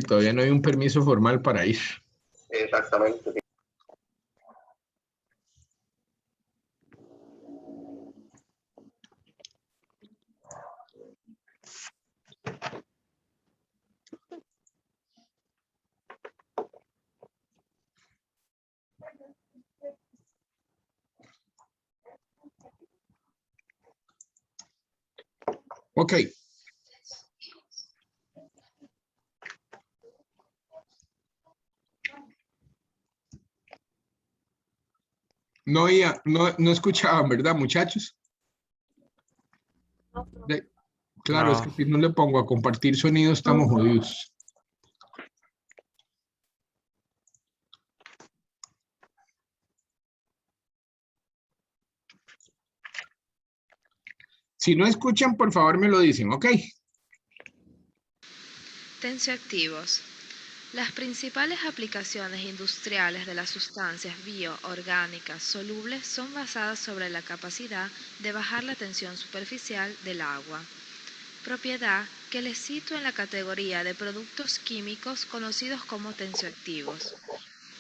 todavía no hay un permiso formal para ir. Exactamente. Ok. No escuchaban, ¿verdad, muchachos? Claro, es que si no le pongo a compartir sonido, estamos jodidos. Si no escuchan, por favor me lo dicen, ¿ok? Tensioactivos. Las principales aplicaciones industriales de las sustancias bioorgánicas solubles son basadas sobre la capacidad de bajar la tensión superficial del agua, propiedad que les sitúa en la categoría de productos químicos conocidos como tensioactivos,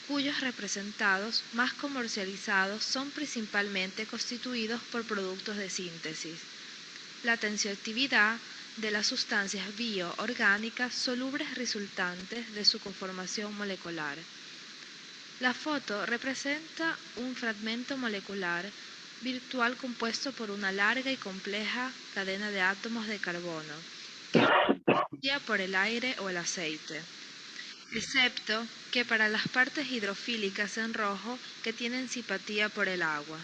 cuyos representados más comercializados son principalmente constituidos por productos de síntesis. La tensioactividad de las sustancias bioorgánicas solubles resultantes de su conformación molecular. La foto representa un fragmento molecular virtual compuesto por una larga y compleja cadena de átomos de carbono que es por el aire o el aceite, excepto que para las partes hidrofílicas en rojo que tienen simpatía por el agua.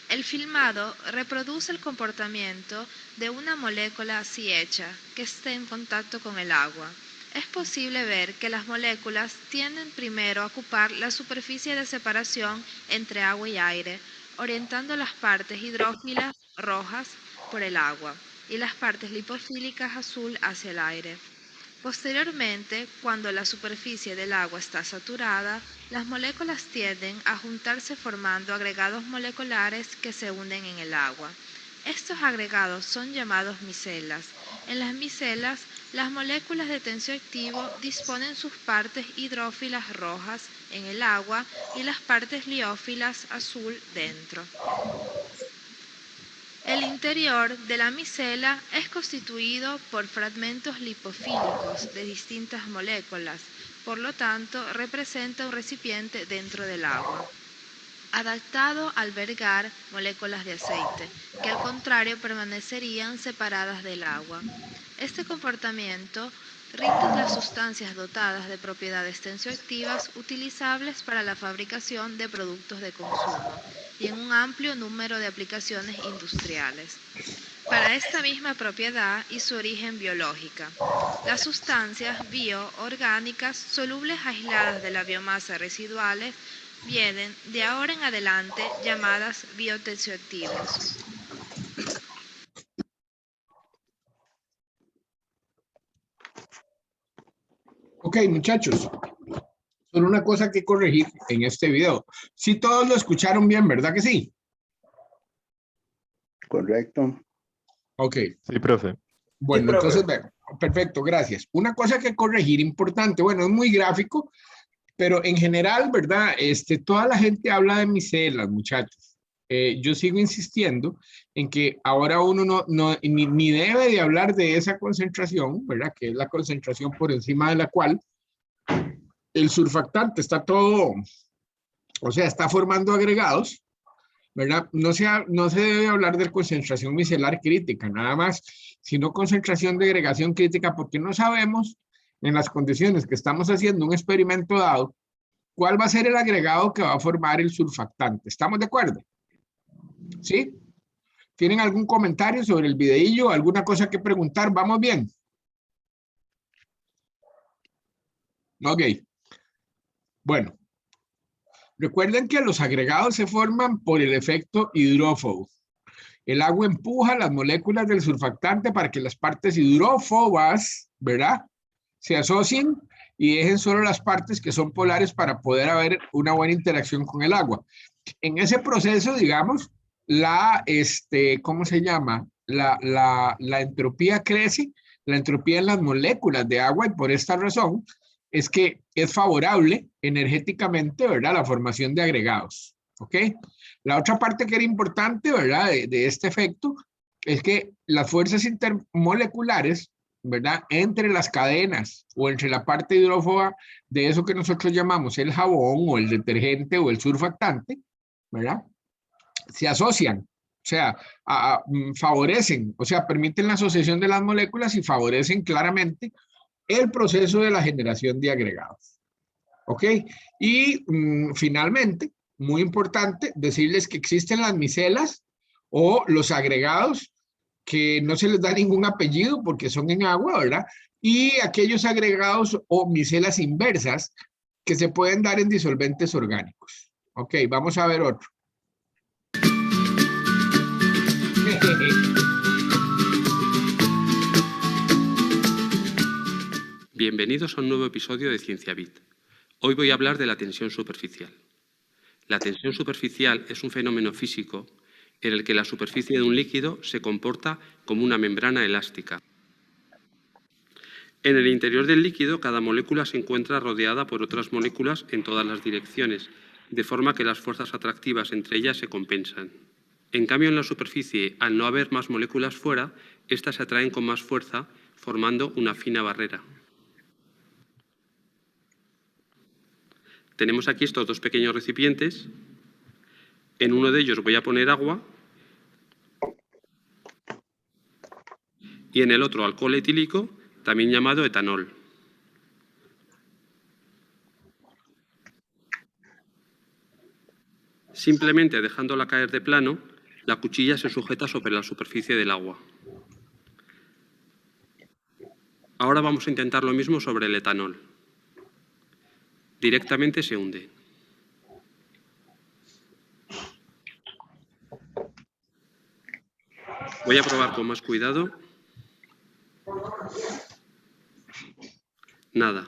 El filmado reproduce el comportamiento de una molécula así hecha, que esté en contacto con el agua. Es posible ver que las moléculas tienden primero a ocupar la superficie de separación entre agua y aire, orientando las partes hidrófilas rojas por el agua y las partes lipofílicas azul hacia el aire. Posteriormente, cuando la superficie del agua está saturada, las moléculas tienden a juntarse formando agregados moleculares que se unen en el agua. Estos agregados son llamados micelas. En las micelas, las moléculas de tensioactivo disponen sus partes hidrófilas rojas en el agua y las partes liófilas azul dentro. El interior de la micela es constituido por fragmentos lipofílicos de distintas moléculas, por lo tanto representa un recipiente dentro del agua, adaptado a albergar moléculas de aceite, que al contrario permanecerían separadas del agua. Este comportamiento rinde las sustancias dotadas de propiedades tensioactivas utilizables para la fabricación de productos de consumo y en un amplio número de aplicaciones industriales. Para esta misma propiedad y su origen biológica, las sustancias bioorgánicas solubles aisladas de la biomasa residuales vienen de ahora en adelante llamadas biotensioactivos. Ok, muchachos. Solo una cosa que corregir en este video. Sí, todos lo escucharon bien, ¿verdad que sí? Correcto. Ok. Sí, profe. Bueno, Sí, profe. entonces, perfecto, gracias. Una cosa que corregir importante, bueno, es muy gráfico, pero en general, ¿verdad? Toda la gente habla de micelas, muchachos. Yo sigo insistiendo en que ahora uno ni debe de hablar de esa concentración, ¿verdad? Que es la concentración por encima de la cual el surfactante está todo, o sea, está formando agregados, ¿verdad? No se debe hablar de concentración micelar crítica, nada más, sino concentración de agregación crítica, porque no sabemos en las condiciones que estamos haciendo un experimento dado, cuál va a ser el agregado que va a formar el surfactante. ¿Estamos de acuerdo? ¿Sí? ¿Tienen algún comentario sobre el videillo? ¿Alguna cosa que preguntar? ¿Vamos bien? Ok. Bueno. Recuerden que los agregados se forman por el efecto hidrófobo. El agua empuja las moléculas del surfactante para que las partes hidrófobas, ¿verdad?, se asocien y dejen solo las partes que son polares para poder haber una buena interacción con el agua. En ese proceso, digamos, ¿cómo se llama? la entropía crece, la entropía en las moléculas de agua, y por esta razón es que es favorable energéticamente, ¿verdad?, la formación de agregados. ¿Ok? La otra parte que era importante, ¿verdad?, de este efecto es que las fuerzas intermoleculares, ¿verdad?, entre las cadenas o entre la parte hidrófoba de eso que nosotros llamamos el jabón o el detergente o el surfactante, ¿verdad?, se asocian, o sea, favorecen, o sea, permiten la asociación de las moléculas y favorecen claramente el proceso de la generación de agregados. ¿Ok? Y finalmente, muy importante, decirles que existen las micelas o los agregados que no se les da ningún apellido porque son en agua, ¿verdad? Y aquellos agregados o micelas inversas que se pueden dar en disolventes orgánicos. Ok, vamos a ver otro. Bienvenidos a un nuevo episodio de CienciaBit. Hoy voy a hablar de la tensión superficial. La tensión superficial es un fenómeno físico en el que la superficie de un líquido se comporta como una membrana elástica. En el interior del líquido, cada molécula se encuentra rodeada por otras moléculas en todas las direcciones, de forma que las fuerzas atractivas entre ellas se compensan. En cambio, en la superficie, al no haber más moléculas fuera, éstas se atraen con más fuerza, formando una fina barrera. Tenemos aquí estos dos pequeños recipientes. En uno de ellos voy a poner agua y en el otro alcohol etílico, también llamado etanol. Simplemente dejándola caer de plano, la cuchilla se sujeta sobre la superficie del agua. Ahora vamos a intentar lo mismo sobre el etanol. Directamente se hunde. Voy a probar con más cuidado. Nada.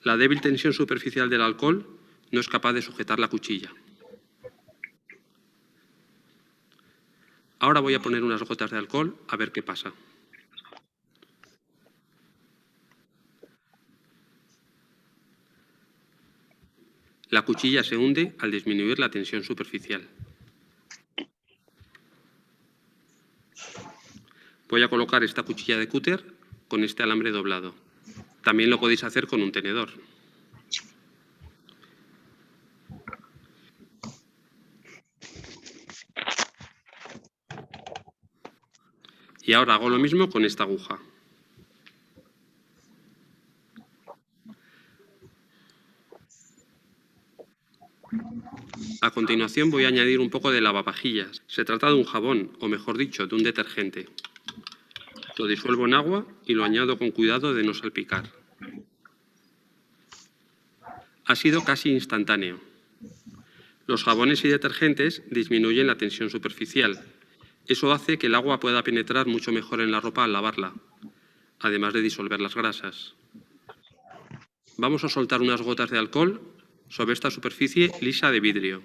La débil tensión superficial del alcohol no es capaz de sujetar la cuchilla. Ahora voy a poner unas gotas de alcohol a ver qué pasa. La cuchilla se hunde al disminuir la tensión superficial. Voy a colocar esta cuchilla de cúter con este alambre doblado. También lo podéis hacer con un tenedor. Y ahora hago lo mismo con esta aguja. A continuación voy a añadir un poco de lavavajillas. Se trata de un jabón, o mejor dicho, de un detergente. Lo disuelvo en agua y lo añado con cuidado de no salpicar. Ha sido casi instantáneo. Los jabones y detergentes disminuyen la tensión superficial. Eso hace que el agua pueda penetrar mucho mejor en la ropa al lavarla, además de disolver las grasas. Vamos a soltar unas gotas de alcohol sobre esta superficie lisa de vidrio.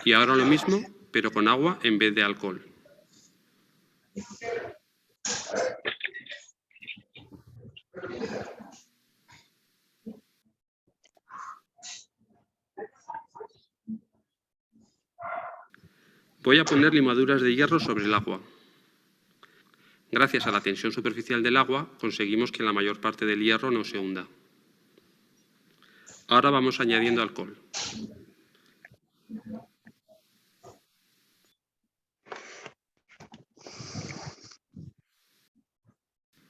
Y ahora lo mismo, pero con agua en vez de alcohol. Voy a poner limaduras de hierro sobre el agua. Gracias a la tensión superficial del agua, conseguimos que la mayor parte del hierro no se hunda. Ahora vamos añadiendo alcohol.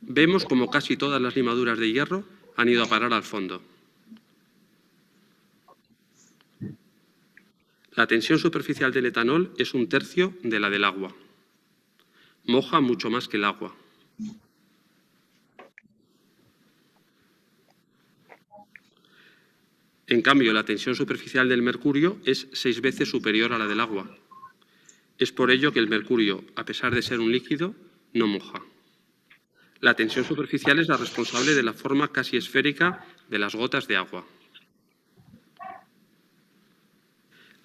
Vemos como casi todas las limaduras de hierro han ido a parar al fondo. La tensión superficial del etanol es 1/3 de la del agua. Moja mucho más que el agua. En cambio, la tensión superficial del mercurio es 6 veces superior a la del agua. Es por ello que el mercurio, a pesar de ser un líquido, no moja. La tensión superficial es la responsable de la forma casi esférica de las gotas de agua.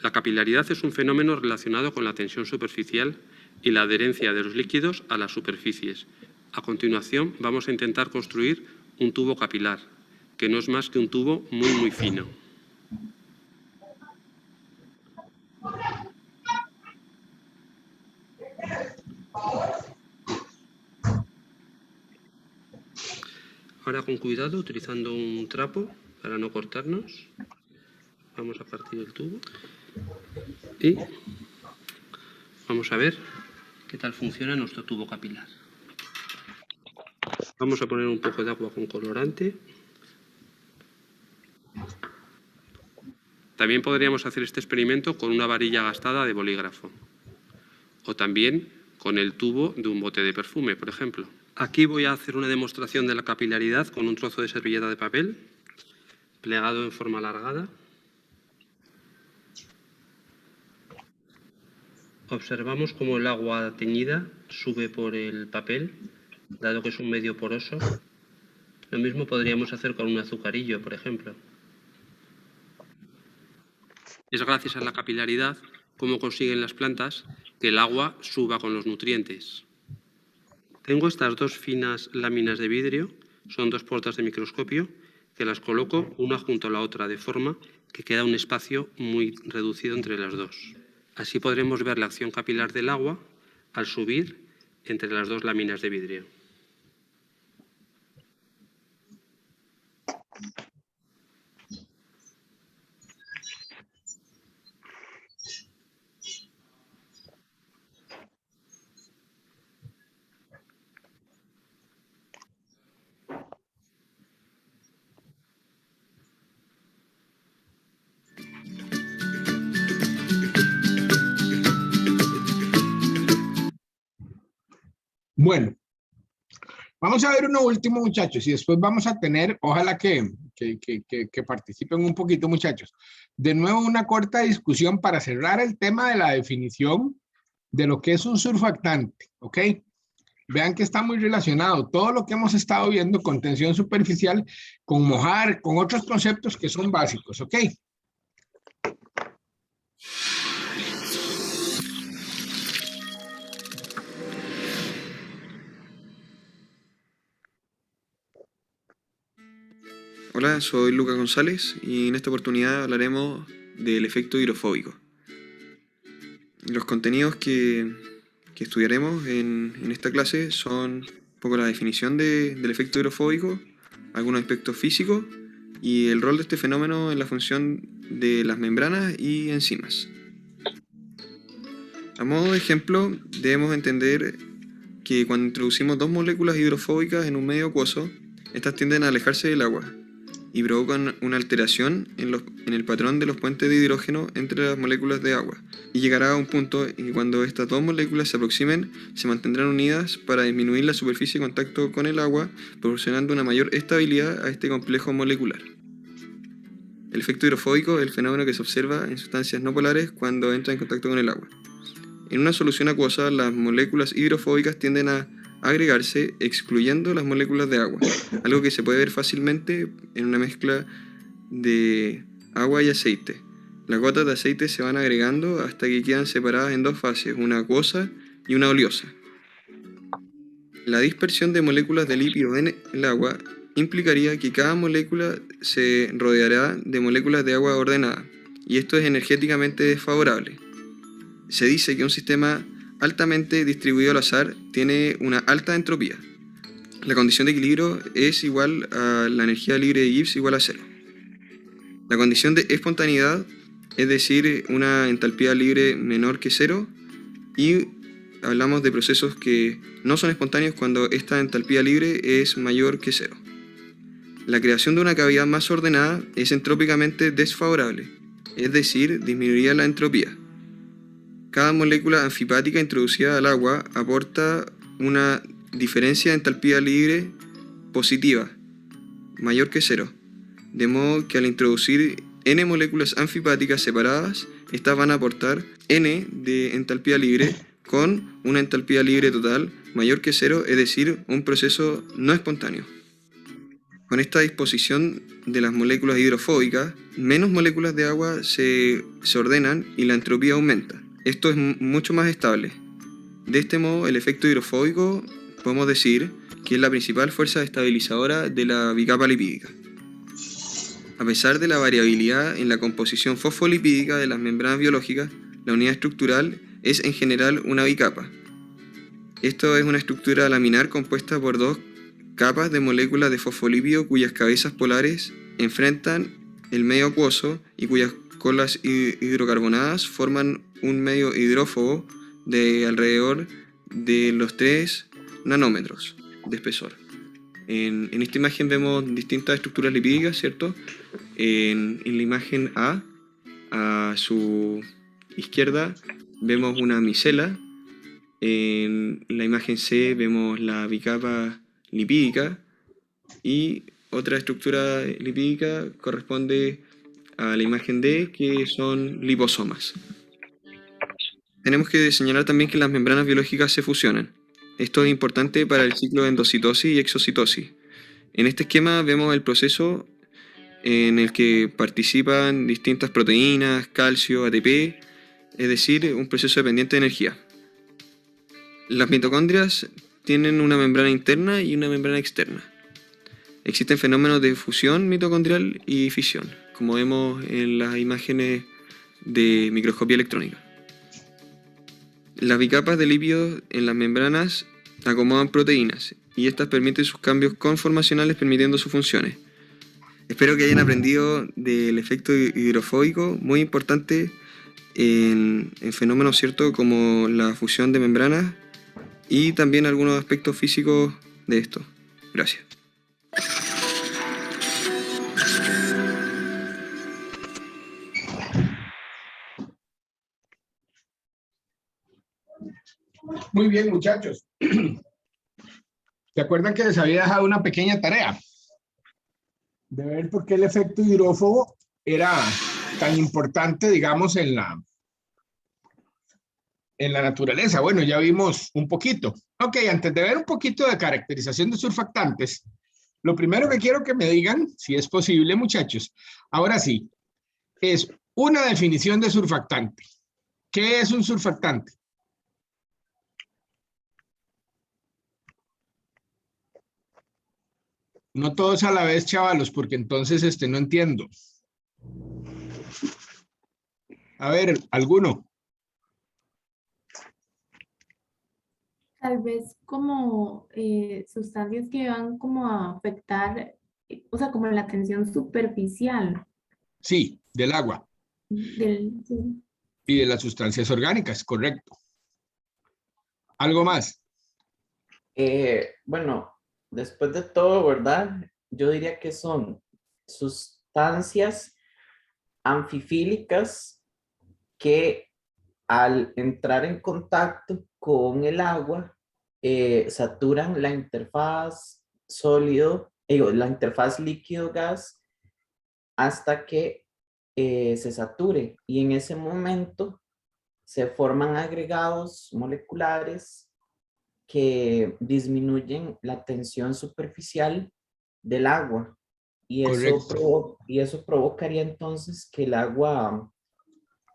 La capilaridad es un fenómeno relacionado con la tensión superficial y la adherencia de los líquidos a las superficies. A continuación, vamos a intentar construir un tubo capilar, que no es más que un tubo muy fino. Ahora, con cuidado, utilizando un trapo para no cortarnos, vamos a partir el tubo y vamos a ver qué tal funciona nuestro tubo capilar. Vamos a poner un poco de agua con colorante. También podríamos hacer este experimento con una varilla gastada de bolígrafo o también con el tubo de un bote de perfume, por ejemplo. Aquí voy a hacer una demostración de la capilaridad con un trozo de servilleta de papel plegado en forma alargada. Observamos cómo el agua teñida sube por el papel, dado que es un medio poroso. Lo mismo podríamos hacer con un azucarillo, por ejemplo. Es gracias a la capilaridad cómo consiguen las plantas que el agua suba con los nutrientes. Tengo estas dos finas láminas de vidrio, son dos puertas de microscopio, que las coloco una junto a la otra de forma que queda un espacio muy reducido entre las dos. Así podremos ver la acción capilar del agua al subir entre las dos láminas de vidrio. Bueno, vamos a ver uno último, muchachos, y después vamos a tener, ojalá que participen un poquito, muchachos. De nuevo, una corta discusión para cerrar el tema de la definición de lo que es un surfactante, ¿ok? Vean que está muy relacionado todo lo que hemos estado viendo con tensión superficial, con mojar, con otros conceptos que son básicos, ¿ok? Hola, soy Lucas González y en esta oportunidad hablaremos del efecto hidrofóbico. Los contenidos que estudiaremos en esta clase son un poco la definición del efecto hidrofóbico, algunos aspectos físicos y el rol de este fenómeno en la función de las membranas y enzimas. A modo de ejemplo, debemos entender que cuando introducimos dos moléculas hidrofóbicas en un medio acuoso, estas tienden a alejarse del agua y provocan una alteración en el patrón de los puentes de hidrógeno entre las moléculas de agua, y llegará a un punto en que cuando estas dos moléculas se aproximen, se mantendrán unidas para disminuir la superficie de contacto con el agua, proporcionando una mayor estabilidad a este complejo molecular. El efecto hidrofóbico es el fenómeno que se observa en sustancias no polares cuando entran en contacto con el agua. En una solución acuosa, las moléculas hidrofóbicas tienden a agregarse excluyendo las moléculas de agua, algo que se puede ver fácilmente en una mezcla de agua y aceite. Las gotas de aceite se van agregando hasta que quedan separadas en dos fases, una acuosa y una oleosa. La dispersión de moléculas de lípidos en el agua implicaría que cada molécula se rodeará de moléculas de agua ordenada, y esto es energéticamente desfavorable. Se dice que un sistema altamente distribuido al azar tiene una alta entropía. La condición de equilibrio es igual a la energía libre de Gibbs igual a 0. La condición de espontaneidad, es decir, una entalpía libre menor que 0, y hablamos de procesos que no son espontáneos cuando esta entalpía libre es mayor que 0. La creación de una cavidad más ordenada es entrópicamente desfavorable, es decir, disminuiría la entropía. Cada molécula anfipática introducida al agua aporta una diferencia de entalpía libre positiva, mayor que 0, de modo que al introducir n moléculas anfipáticas separadas, estas van a aportar n de entalpía libre con una entalpía libre total mayor que 0, es decir, un proceso no espontáneo. Con esta disposición de las moléculas hidrofóbicas, menos moléculas de agua se ordenan y la entropía aumenta. Esto es mucho más estable. De este modo, el efecto hidrofóbico podemos decir que es la principal fuerza estabilizadora de la bicapa lipídica. A pesar de la variabilidad en la composición fosfolipídica de las membranas biológicas, la unidad estructural es en general una bicapa. Esto es una estructura laminar compuesta por dos capas de moléculas de fosfolípido cuyas cabezas polares enfrentan el medio acuoso y cuyas colas hidrocarbonadas forman un medio hidrófobo de alrededor de los 3 nanómetros de espesor. En esta imagen vemos distintas estructuras lipídicas, ¿cierto? En la imagen a su izquierda, vemos una micela. En la imagen C vemos la bicapa lipídica y otra estructura lipídica corresponde a la imagen D, que son liposomas. Tenemos que señalar también que las membranas biológicas se fusionan. Esto es importante para el ciclo de endocitosis y exocitosis. En este esquema vemos el proceso en el que participan distintas proteínas, calcio, ATP, es decir, un proceso dependiente de energía. Las mitocondrias tienen una membrana interna y una membrana externa. Existen fenómenos de fusión mitocondrial y fisión, como vemos en las imágenes de microscopía electrónica. Las bicapas de lípidos en las membranas acomodan proteínas y estas permiten sus cambios conformacionales permitiendo sus funciones. Espero que hayan aprendido del efecto hidrofóbico, muy importante en fenómenos, ¿cierto?, como la fusión de membranas y también algunos aspectos físicos de esto. Gracias. Muy bien, muchachos. ¿Se acuerdan que les había dejado una pequeña tarea? De ver por qué el efecto hidrófobo era tan importante, digamos, en la naturaleza. Bueno, ya vimos un poquito. Ok, antes de ver un poquito de caracterización de surfactantes, lo primero que quiero que me digan, si es posible, muchachos, ahora sí, es una definición de surfactante. ¿Qué es un surfactante? No todos a la vez, chavalos, porque entonces no entiendo. A ver, ¿alguno? Tal vez como sustancias que van como a afectar, o sea, como la tensión superficial Sí, del agua sí. y de las sustancias orgánicas, correcto. ¿Algo más? Bueno, después de todo, ¿verdad? Yo diría que son sustancias anfifílicas que al entrar en contacto con el agua saturan la interfaz sólido, la interfaz líquido-gas hasta que se sature, y en ese momento se forman agregados moleculares que disminuyen la tensión superficial del agua, y eso provocaría entonces que el agua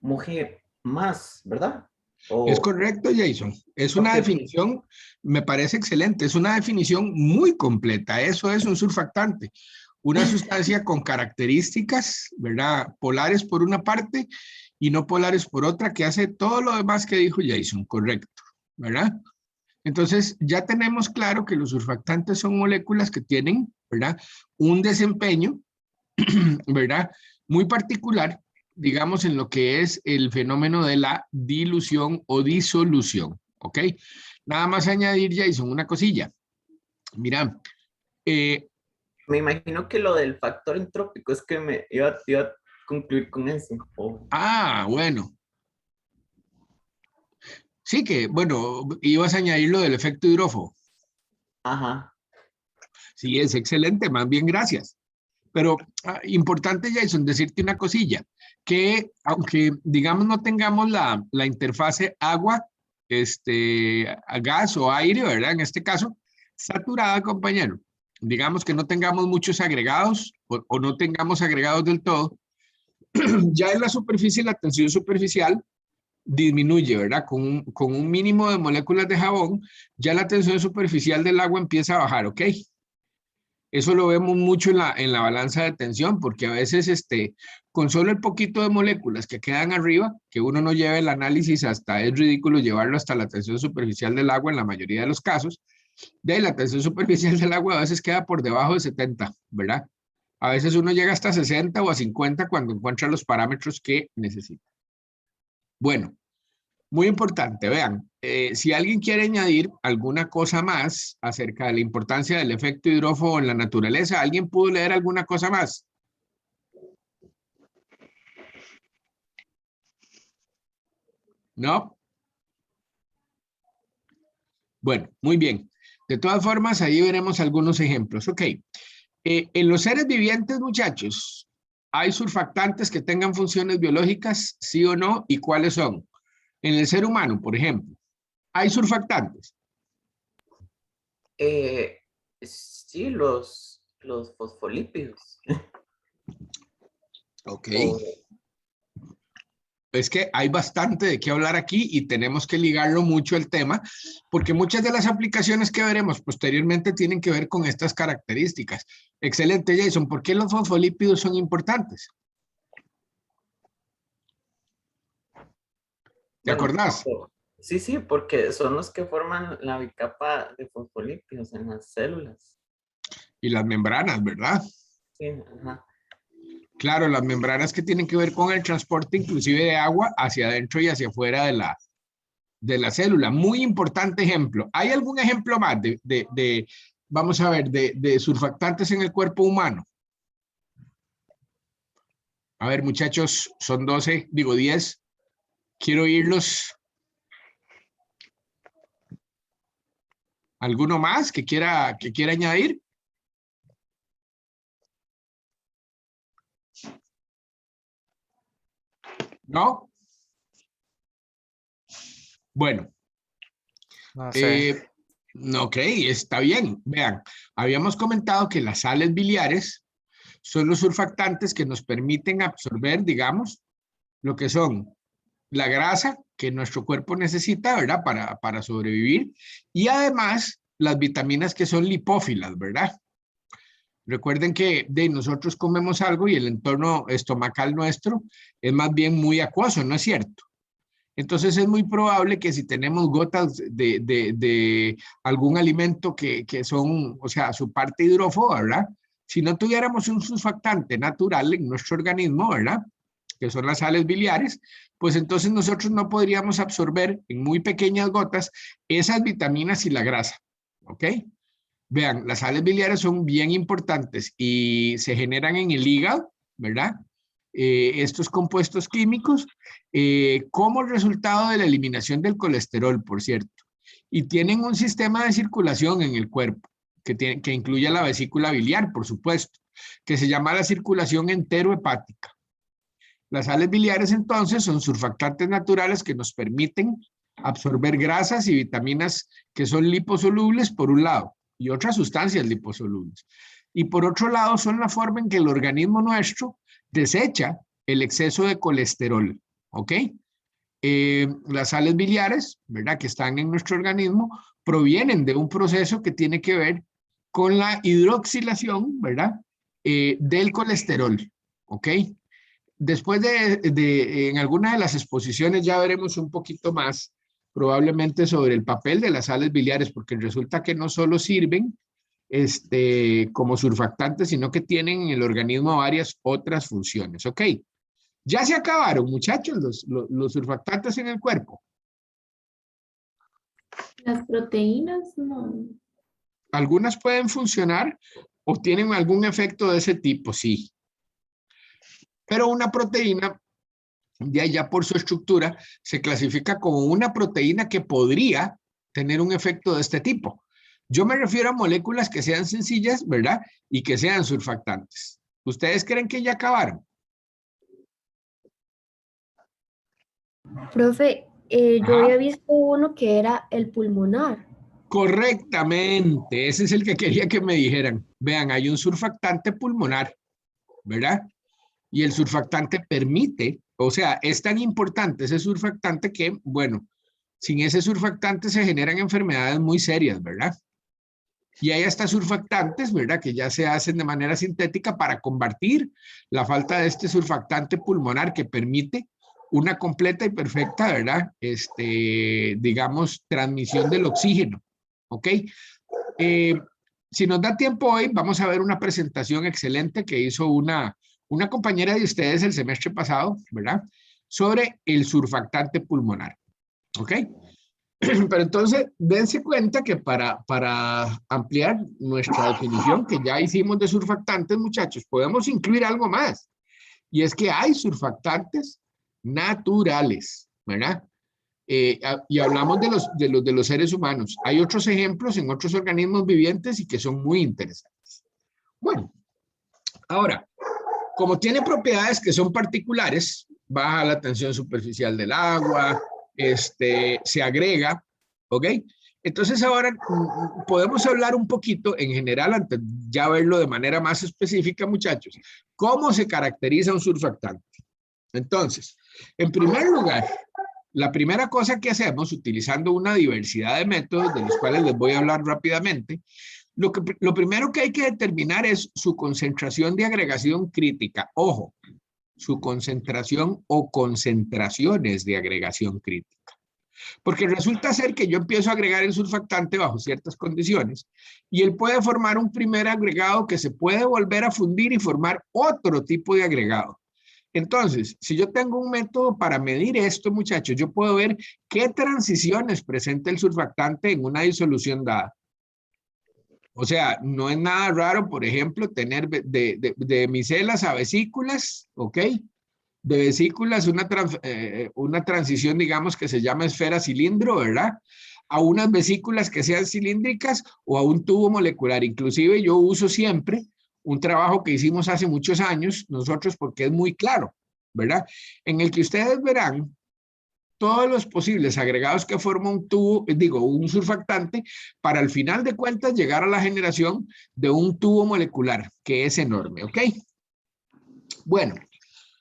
moje más, ¿verdad? Es correcto, Jason. Es una definición, me parece excelente, es una definición muy completa. Eso es un surfactante. Una sustancia con características, ¿verdad?, polares por una parte y no polares por otra, que hace todo lo demás que dijo Jason, correcto, ¿verdad? Entonces, ya tenemos claro que los surfactantes son moléculas que tienen, ¿verdad?, un desempeño, ¿verdad?, muy particular, digamos, en lo que es el fenómeno de la dilución o disolución, ¿ok? Nada más añadir, Jason, una cosilla. Mira, me imagino que lo del factor entrópico es que me iba a concluir con eso. Bueno. Sí que, bueno, ibas a añadir lo del efecto hidrófobo. Ajá. Sí, es excelente, más bien gracias. Pero importante, Jason, decirte una cosilla, que aunque, digamos, no tengamos la interfase agua, a gas o aire, ¿verdad? En este caso, saturada, compañero. digamos que no tengamos muchos agregados o no tengamos agregados del todo, ya en la superficie la tensión superficial disminuye, ¿verdad? Con un mínimo de moléculas de jabón, ya la tensión superficial del agua empieza a bajar, ¿ok? Eso lo vemos mucho en la balanza de tensión, porque a veces con solo el poquito de moléculas que quedan arriba, que uno no lleva el análisis hasta, es ridículo llevarlo hasta la tensión superficial del agua en la mayoría de los casos, de la tensión superficial del agua a veces queda por debajo de 70, ¿verdad? A veces uno llega hasta 60 o a 50 cuando encuentra los parámetros que necesita. Bueno, muy importante, vean, si alguien quiere añadir alguna cosa más acerca de la importancia del efecto hidrófobo en la naturaleza, ¿alguien pudo leer alguna cosa más? ¿No? Bueno, muy bien. De todas formas, ahí veremos algunos ejemplos. Ok. En los seres vivientes, muchachos, ¿hay surfactantes que tengan funciones biológicas, sí o no? ¿Y cuáles son? En el ser humano, por ejemplo, ¿hay surfactantes? Sí, los fosfolípidos. Ok. O- Es que hay bastante de qué hablar aquí y tenemos que ligarlo mucho el tema, porque muchas de las aplicaciones que veremos posteriormente tienen que ver con estas características. Excelente, Jason. ¿Por qué los fosfolípidos son importantes? ¿Te bueno, acordás? sí, porque son los que forman la bicapa de fosfolípidos en las células. Y las membranas, ¿verdad? Sí, ajá. Claro, las membranas que tienen que ver con el transporte inclusive de agua hacia adentro y hacia afuera de la célula. Muy importante ejemplo. ¿Hay algún ejemplo más vamos a ver, de surfactantes en el cuerpo humano? A ver, muchachos, son 12, digo 10. Quiero oírlos. ¿Alguno más que quiera añadir? ¿No? Bueno. No sé. Ok, está bien. Vean, habíamos comentado que las sales biliares son los surfactantes que nos permiten absorber, digamos, lo que son la grasa que nuestro cuerpo necesita, ¿verdad? Para sobrevivir. Y además, las vitaminas que son lipófilas, ¿verdad? Recuerden que nosotros comemos algo y el entorno estomacal nuestro es más bien muy acuoso, ¿no es cierto? Entonces es muy probable que si tenemos gotas de algún alimento que son, o sea, su parte hidrófoba, ¿verdad? Si no tuviéramos un surfactante natural en nuestro organismo, ¿verdad? Que son las sales biliares, pues entonces nosotros no podríamos absorber en muy pequeñas gotas esas vitaminas y la grasa, ¿ok? Vean, las sales biliares son bien importantes y se generan en el hígado, ¿verdad? Estos compuestos químicos como resultado de la eliminación del colesterol, por cierto. Y tienen un sistema de circulación en el cuerpo que incluye la vesícula biliar, por supuesto, que se llama la circulación enterohepática. Las sales biliares entonces son surfactantes naturales que nos permiten absorber grasas y vitaminas que son liposolubles por un lado y otras sustancias liposolubles. Y por otro lado son la forma en que el organismo nuestro desecha el exceso de colesterol, ¿ok? Las sales biliares, ¿verdad? Que están en nuestro organismo, provienen de un proceso que tiene que ver con la hidroxilación, ¿verdad? Del colesterol, ¿ok? Después en alguna de las exposiciones ya veremos un poquito más probablemente sobre el papel de las sales biliares, porque resulta que no solo sirven como surfactantes, sino que tienen en el organismo varias otras funciones. Ok, ya se acabaron, muchachos, los surfactantes en el cuerpo. Las proteínas, no. Algunas pueden funcionar o tienen algún efecto de ese tipo, sí. Pero una proteína, de allá por su estructura, se clasifica como una proteína que podría tener un efecto de este tipo. Yo me refiero a moléculas que sean sencillas, ¿verdad? Y que sean surfactantes. ¿Ustedes creen que ya acabaron? Profe, yo había visto uno que era el pulmonar. Correctamente, ese es el que quería que me dijeran. Vean, hay un surfactante pulmonar, ¿verdad? Y el surfactante permite, o sea, es tan importante ese surfactante que, bueno, sin ese surfactante se generan enfermedades muy serias, ¿verdad? Y hay hasta surfactantes, ¿verdad? Que ya se hacen de manera sintética para combatir la falta de este surfactante pulmonar que permite una completa y perfecta, ¿verdad? Digamos, transmisión del oxígeno, ¿ok? Si nos da tiempo hoy, vamos a ver una presentación excelente que hizo una compañera de ustedes el semestre pasado, ¿verdad? Sobre el surfactante pulmonar, ¿ok? Pero entonces, dense cuenta que para ampliar nuestra definición que ya hicimos de surfactantes, muchachos, podemos incluir algo más. Y es que hay surfactantes naturales, ¿verdad? Y hablamos de los seres humanos. Hay otros ejemplos en otros organismos vivientes y que son muy interesantes. Bueno, ahora, como tiene propiedades que son particulares, baja la tensión superficial del agua, se agrega, ¿ok? Entonces ahora podemos hablar un poquito en general, antes ya verlo de manera más específica, muchachos, ¿cómo se caracteriza un surfactante? Entonces, en primer lugar, la primera cosa que hacemos, utilizando una diversidad de métodos, de los cuales les voy a hablar rápidamente, lo primero que hay que determinar es su concentración de agregación crítica. Ojo, su concentración o concentraciones de agregación crítica. Porque resulta ser que yo empiezo a agregar el surfactante bajo ciertas condiciones y él puede formar un primer agregado que se puede volver a fundir y formar otro tipo de agregado. Entonces, si yo tengo un método para medir esto, muchachos, yo puedo ver qué transiciones presenta el surfactante en una disolución dada. O sea, no es nada raro, por ejemplo, tener de micelas a vesículas, ¿ok? De vesículas una transición, digamos, que se llama esfera cilindro, ¿verdad? A unas vesículas que sean cilíndricas o a un tubo molecular. Inclusive yo uso siempre un trabajo que hicimos hace muchos años nosotros porque es muy claro, ¿verdad? En el que ustedes verán todos los posibles agregados que forma un tubo, un surfactante, para al final de cuentas llegar a la generación de un tubo molecular, que es enorme, ¿ok? Bueno,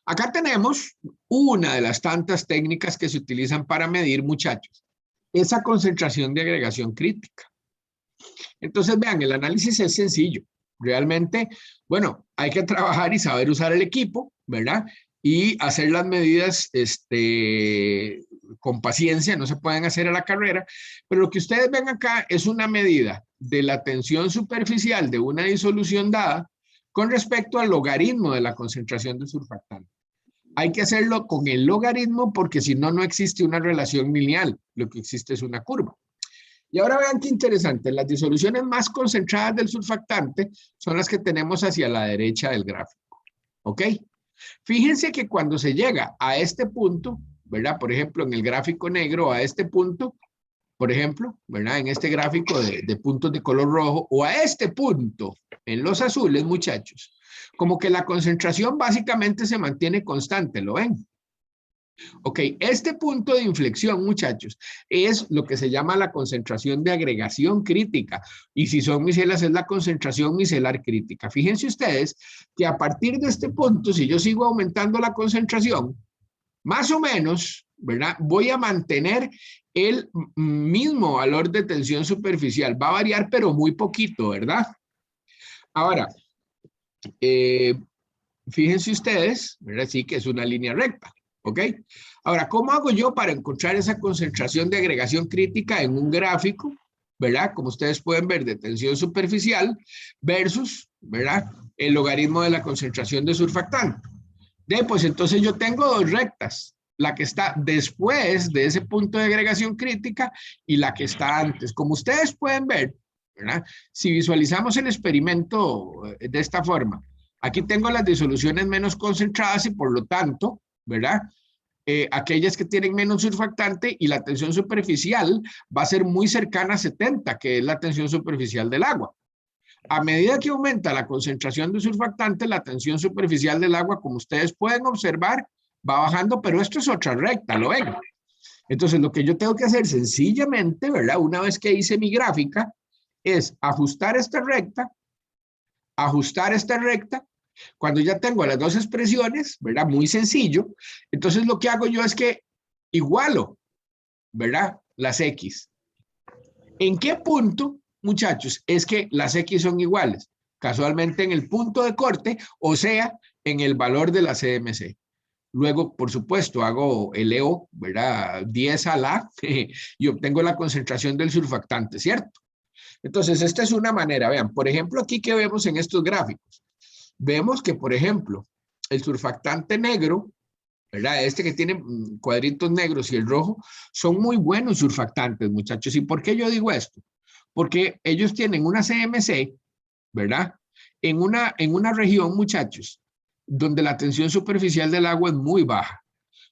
acá tenemos una de las tantas técnicas que se utilizan para medir, muchachos, esa concentración de agregación crítica. Entonces, vean, el análisis es sencillo. Realmente, bueno, hay que trabajar y saber usar el equipo, ¿verdad? Y hacer las medidas con paciencia, no se pueden hacer a la carrera, pero lo que ustedes ven acá es una medida de la tensión superficial de una disolución dada con respecto al logaritmo de la concentración de surfactante. Hay que hacerlo con el logaritmo porque si no, no existe una relación lineal, lo que existe es una curva. Y ahora vean qué interesante, las disoluciones más concentradas del surfactante son las que tenemos hacia la derecha del gráfico, ¿ok? Fíjense que cuando se llega a este punto, ¿verdad? Por ejemplo, en el gráfico negro, a este punto, por ejemplo, ¿verdad? En este gráfico de puntos de color rojo, o a este punto, en los azules, muchachos, como que la concentración básicamente se mantiene constante, ¿lo ven? Ok, este punto de inflexión, muchachos, es lo que se llama la concentración de agregación crítica. Y si son micelas, es la concentración micelar crítica. Fíjense ustedes que a partir de este punto, si yo sigo aumentando la concentración, más o menos, ¿verdad? Voy a mantener el mismo valor de tensión superficial. Va a variar, pero muy poquito, ¿verdad? Ahora, fíjense ustedes, ¿verdad? Sí que es una línea recta. ¿Ok? Ahora, ¿cómo hago yo para encontrar esa concentración de agregación crítica en un gráfico, ¿verdad? Como ustedes pueden ver, de tensión superficial versus, ¿verdad? El logaritmo de la concentración de surfactante. Pues entonces yo tengo dos rectas, la que está después de ese punto de agregación crítica y la que está antes. Como ustedes pueden ver, ¿verdad? Si visualizamos el experimento de esta forma, aquí tengo las disoluciones menos concentradas y por lo tanto, ¿verdad? Aquellas que tienen menos surfactante y la tensión superficial va a ser muy cercana a 70, que es la tensión superficial del agua. A medida que aumenta la concentración de surfactante, la tensión superficial del agua, como ustedes pueden observar, va bajando, pero esto es otra recta, ¿lo ven? Entonces, lo que yo tengo que hacer sencillamente, ¿verdad? Una vez que hice mi gráfica, es ajustar esta recta, ajustar esta recta. Cuando ya tengo las dos expresiones, ¿verdad? Muy sencillo. Entonces, lo que hago yo es que igualo, ¿verdad? Las X. ¿En qué punto, muchachos, es que las X son iguales? Casualmente en el punto de corte, o sea, en el valor de la CMC. Luego, por supuesto, hago eleo, ¿verdad? 10 a la y obtengo la concentración del surfactante, ¿cierto? Entonces, esta es una manera. Vean, por ejemplo, aquí que vemos en estos gráficos. Vemos que, por ejemplo, el surfactante negro, ¿verdad? Este que tiene cuadritos negros y el rojo, son muy buenos surfactantes, muchachos. ¿Y por qué yo digo esto? Porque ellos tienen una CMC, ¿verdad? En una región, muchachos, donde la tensión superficial del agua es muy baja.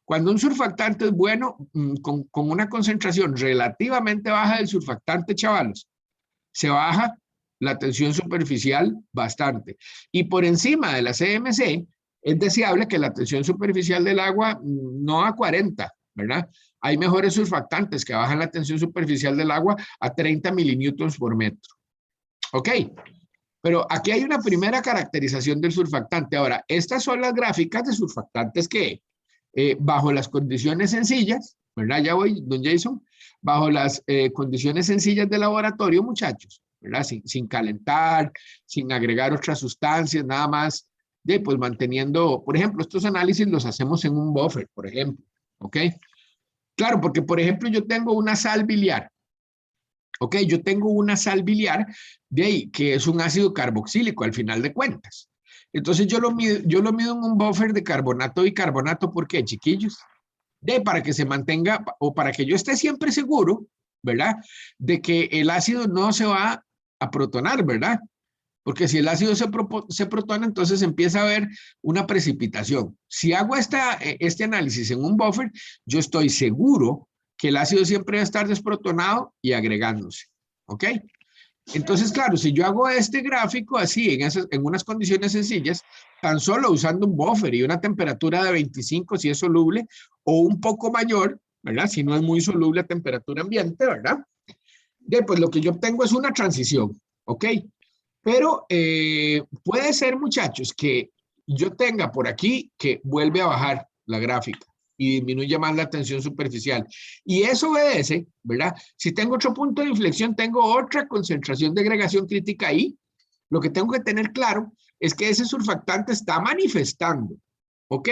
Cuando un surfactante es bueno, con una concentración relativamente baja del surfactante, chavalos, se baja la tensión superficial bastante. Y por encima de la CMC, es deseable que la tensión superficial del agua no a 40, ¿verdad? Hay mejores surfactantes que bajan la tensión superficial del agua a 30 mililitros por metro. ¿Ok? Pero aquí hay una primera caracterización del surfactante. Ahora, estas son las gráficas de surfactantes que, bajo las condiciones sencillas, ¿verdad? Ya voy, don Jason, bajo las condiciones sencillas de laboratorio, muchachos, ¿verdad? Sin calentar, sin agregar otras sustancias, nada más, pues manteniendo, por ejemplo, estos análisis los hacemos en un buffer, por ejemplo, ¿ok? Claro, porque, por ejemplo, yo tengo una sal biliar. Ok, yo tengo una sal biliar de ahí, que es un ácido carboxílico al final de cuentas. Entonces yo lo mido en un buffer de carbonato y bicarbonato. ¿Por qué, chiquillos? Para que se mantenga, o para que yo esté siempre seguro, ¿verdad? De que el ácido no se va a protonar, ¿verdad? Porque si el ácido se protona, entonces empieza a haber una precipitación. Si hago este análisis en un buffer, yo estoy seguro que el ácido siempre va a estar desprotonado y agregándose. ¿Ok? Entonces, claro, si yo hago este gráfico así, en unas condiciones sencillas, tan solo usando un buffer y una temperatura de 25 si es soluble, o un poco mayor, ¿verdad? Si no es muy soluble a temperatura ambiente, ¿verdad? Pues lo que yo obtengo es una transición. ¿Ok? Pero puede ser, muchachos, que yo tenga por aquí que vuelve a bajar la gráfica y disminuye más la tensión superficial. Y eso obedece, ¿verdad? Si tengo otro punto de inflexión, tengo otra concentración de agregación crítica ahí. Lo que tengo que tener claro es que ese surfactante está manifestando, ¿ok?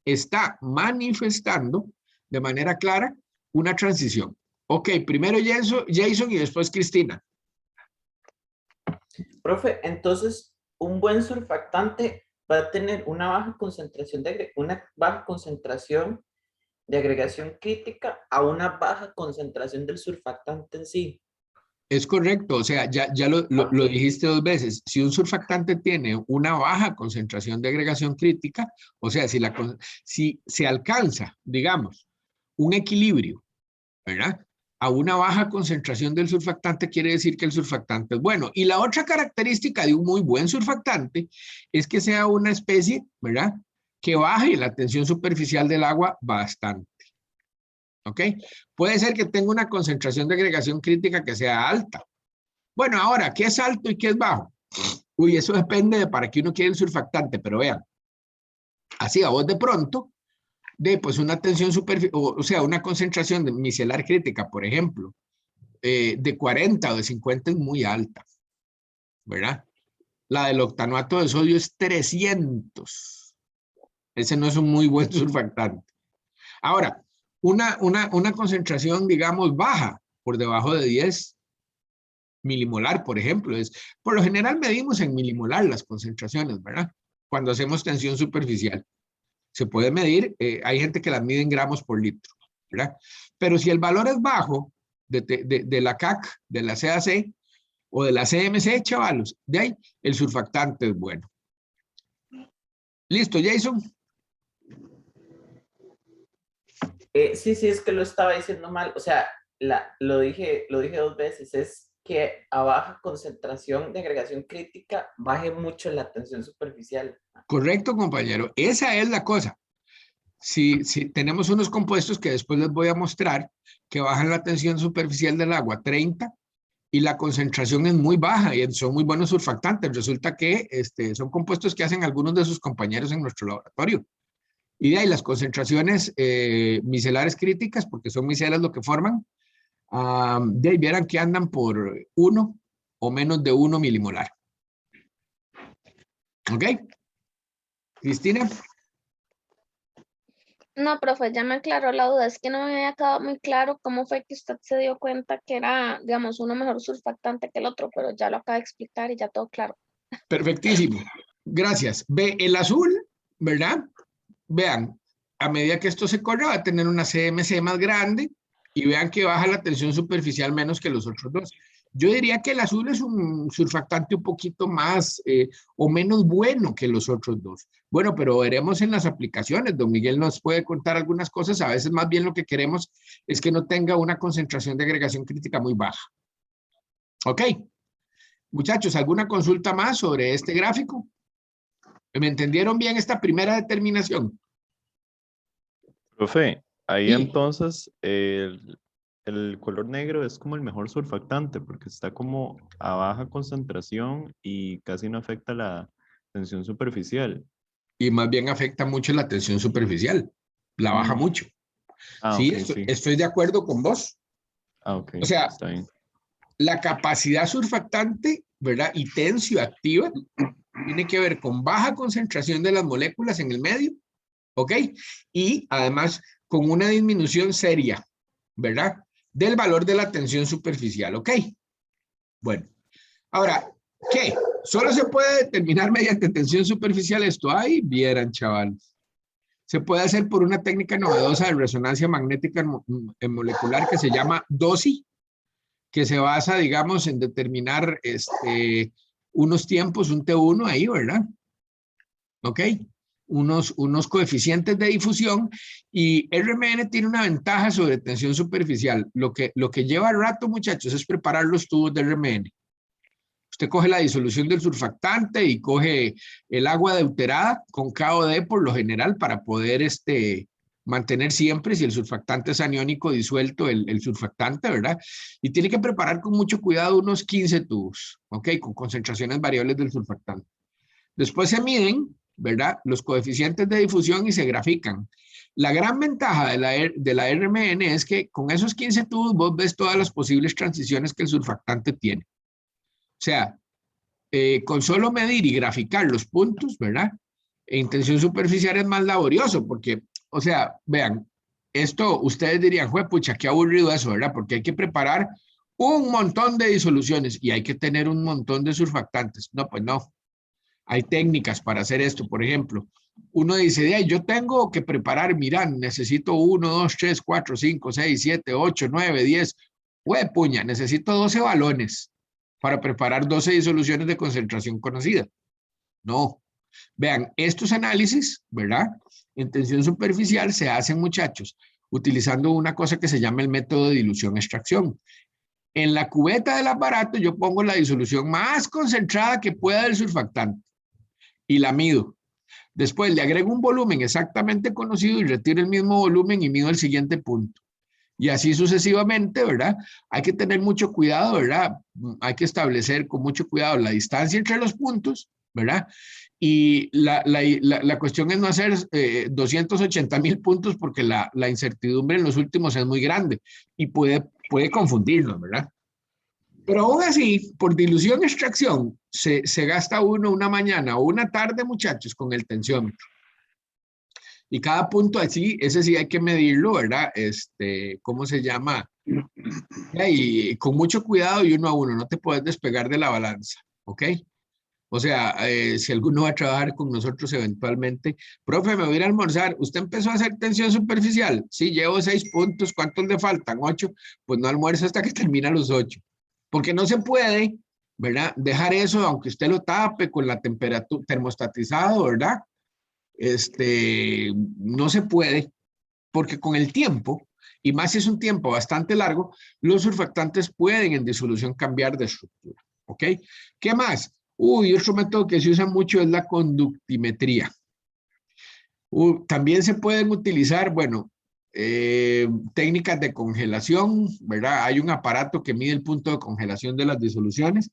Está manifestando de manera clara una transición. Ok, primero Jason y después Cristina. Profe, entonces un buen surfactante va a tener una baja concentración de agregación crítica a una baja concentración del surfactante en sí. Es correcto, o sea, ya lo dijiste dos veces. Si un surfactante tiene una baja concentración de agregación crítica, o sea, si se alcanza, digamos, un equilibrio, ¿verdad? A una baja concentración del surfactante quiere decir que el surfactante es bueno. Y la otra característica de un muy buen surfactante es que sea una especie, ¿verdad? Que baje la tensión superficial del agua bastante. ¿Ok? Puede ser que tenga una concentración de agregación crítica que sea alta. Bueno, ahora, ¿qué es alto y qué es bajo? Uy, eso depende de para qué uno quiere el surfactante, pero vean, así a vos de pronto, pues una tensión superficial, o sea, una concentración de micelar crítica, por ejemplo, de 40 o de 50 es muy alta, ¿verdad? La del octanato de sodio es 300. Ese no es un muy buen surfactante. Ahora, una concentración, digamos, baja, por debajo de 10 milimolar, por ejemplo. Por lo general medimos en milimolar las concentraciones, ¿verdad? Cuando hacemos tensión superficial. Se puede medir, hay gente que las mide en gramos por litro, ¿verdad? Pero si el valor es bajo de la CAC, de la CAC o de la CMC, chavalos, de ahí el surfactante es bueno. ¿Listo, Jason? Sí, es que lo estaba diciendo mal. O sea, lo dije dos veces. Es que a baja concentración de agregación crítica baje mucho la tensión superficial. Correcto, compañero. Esa es la cosa. si tenemos unos compuestos que después les voy a mostrar que bajan la tensión superficial del agua a 30 y la concentración es muy baja y son muy buenos surfactantes. Resulta que son compuestos que hacen algunos de sus compañeros en nuestro laboratorio. Y de ahí las concentraciones micelares críticas, porque son micelas lo que forman, de ahí vieran que andan por 1 o menos de 1 milimolar. ¿Ok? Cristina. No, profe, ya me aclaró la duda. Es que no me había quedado muy claro cómo fue que usted se dio cuenta que era, digamos, uno mejor surfactante que el otro, pero ya lo acaba de explicar y ya todo claro. Perfectísimo. Gracias. Ve, el azul, ¿verdad? Vean, a medida que esto se corre va a tener una CMC más grande y vean que baja la tensión superficial menos que los otros dos. Yo diría que el azul es un surfactante un poquito más o menos bueno que los otros dos. Bueno, pero veremos en las aplicaciones. Don Miguel nos puede contar algunas cosas. A veces más bien lo que queremos es que no tenga una concentración de agregación crítica muy baja. ¿Ok? Muchachos, ¿alguna consulta más sobre este gráfico? ¿Me entendieron bien esta primera determinación? Profe, ahí Sí. entonces el color negro es como el mejor surfactante porque está como a baja concentración y casi no afecta la tensión superficial. Y más bien afecta mucho la tensión superficial. La baja mucho. Sí, Ok, sí. estoy de acuerdo con vos. Ok, O sea, está bien. la capacidad surfactante, ¿verdad? Y tensioactiva tiene que ver con baja concentración de las moléculas en el medio, ¿ok? Y además con una disminución seria, ¿verdad? Del valor de la tensión superficial, ¿ok? Bueno, ahora, ¿qué? ¿Solo se puede determinar mediante tensión superficial esto? Ahí vieran, chavales. Se puede hacer por una técnica novedosa de resonancia magnética molecular que se llama DOSI, que se basa, digamos, en determinar unos tiempos, un T1 ahí, ¿verdad? ¿Ok? Unos coeficientes de difusión y RMN tiene una ventaja sobre tensión superficial. Lo que lleva rato, muchachos, es preparar los tubos de RMN. Usted coge la disolución del surfactante y coge el agua deuterada con KOD por lo general para poder mantener siempre, si el surfactante es aniónico, disuelto el surfactante, ¿verdad? Y tiene que preparar con mucho cuidado unos 15 tubos, ¿ok? Con concentraciones variables del surfactante. Después se miden, ¿verdad? Los coeficientes de difusión y se grafican. La gran ventaja de la RMN es que con esos 15 tubos vos ves todas las posibles transiciones que el surfactante tiene. O sea, con solo medir y graficar los puntos, ¿verdad? En tensión superficial es más laborioso porque, o sea, vean, esto ustedes dirían, pucha, qué aburrido eso, ¿verdad? Porque hay que preparar un montón de disoluciones y hay que tener un montón de surfactantes. No, pues no. Hay técnicas para hacer esto. Por ejemplo, uno dice, yo tengo que preparar, mira, necesito 1, 2, 3, 4, 5, 6, 7, 8, 9, 10. Puña, necesito 12 balones para preparar 12 disoluciones de concentración conocida. No. Vean, estos análisis, ¿verdad? En tensión superficial se hacen, muchachos, utilizando una cosa que se llama el método de dilución-extracción. En la cubeta del aparato yo pongo la disolución más concentrada que pueda del surfactante y la mido. Después le agrego un volumen exactamente conocido y retiro el mismo volumen y mido el siguiente punto. Y así sucesivamente, ¿verdad? Hay que tener mucho cuidado, ¿verdad? Hay que establecer con mucho cuidado la distancia entre los puntos, ¿verdad? Y la cuestión es no hacer 280,000 puntos porque la incertidumbre en los últimos es muy grande y puede confundirnos, ¿verdad? Pero aún así, por dilución-extracción, se gasta uno una mañana o una tarde, muchachos, con el tensiómetro. Y cada punto así, ese sí hay que medirlo, ¿verdad? ¿Cómo se llama? Y con mucho cuidado y uno a uno, no te puedes despegar de la balanza, ¿ok? O sea, si alguno va a trabajar con nosotros eventualmente, profe, me voy a ir a almorzar, ¿usted empezó a hacer tensión superficial? Sí, llevo 6 puntos, ¿cuántos le faltan? 8, pues no almuerzo hasta que termina los 8. Porque no se puede, ¿verdad? Dejar eso, aunque usted lo tape con la temperatura termostatizado, ¿verdad? No se puede, porque con el tiempo, y más si es un tiempo bastante largo, los surfactantes pueden en disolución cambiar de estructura, ¿ok? ¿Qué más? Otro método que se usa mucho es la conductimetría. También se pueden utilizar, bueno, técnicas de congelación, ¿verdad? Hay un aparato que mide el punto de congelación de las disoluciones.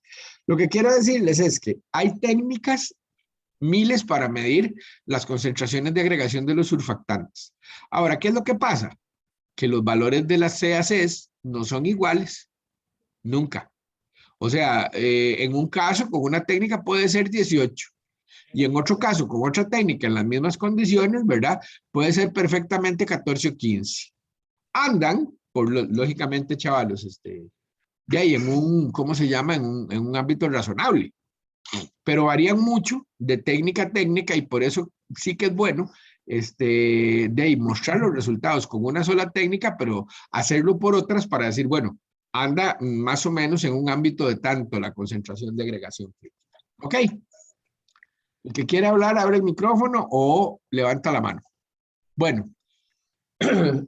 Lo que quiero decirles es que hay técnicas, miles, para medir las concentraciones de agregación de los surfactantes. Ahora, ¿qué es lo que pasa? Que los valores de las CACs no son iguales, nunca. O sea, en un caso con una técnica puede ser 18 y en otro caso con otra técnica en las mismas condiciones, ¿verdad? Puede ser perfectamente 14 o 15. Andan, lógicamente, chavalos, de ahí en un, ¿cómo se llama? En un ámbito razonable, pero varían mucho de técnica a técnica y por eso sí que es bueno de ahí mostrar los resultados con una sola técnica, pero hacerlo por otras para decir, bueno, anda más o menos en un ámbito de tanto la concentración de agregación. ¿Ok? El que quiera hablar, abre el micrófono o levanta la mano. Bueno,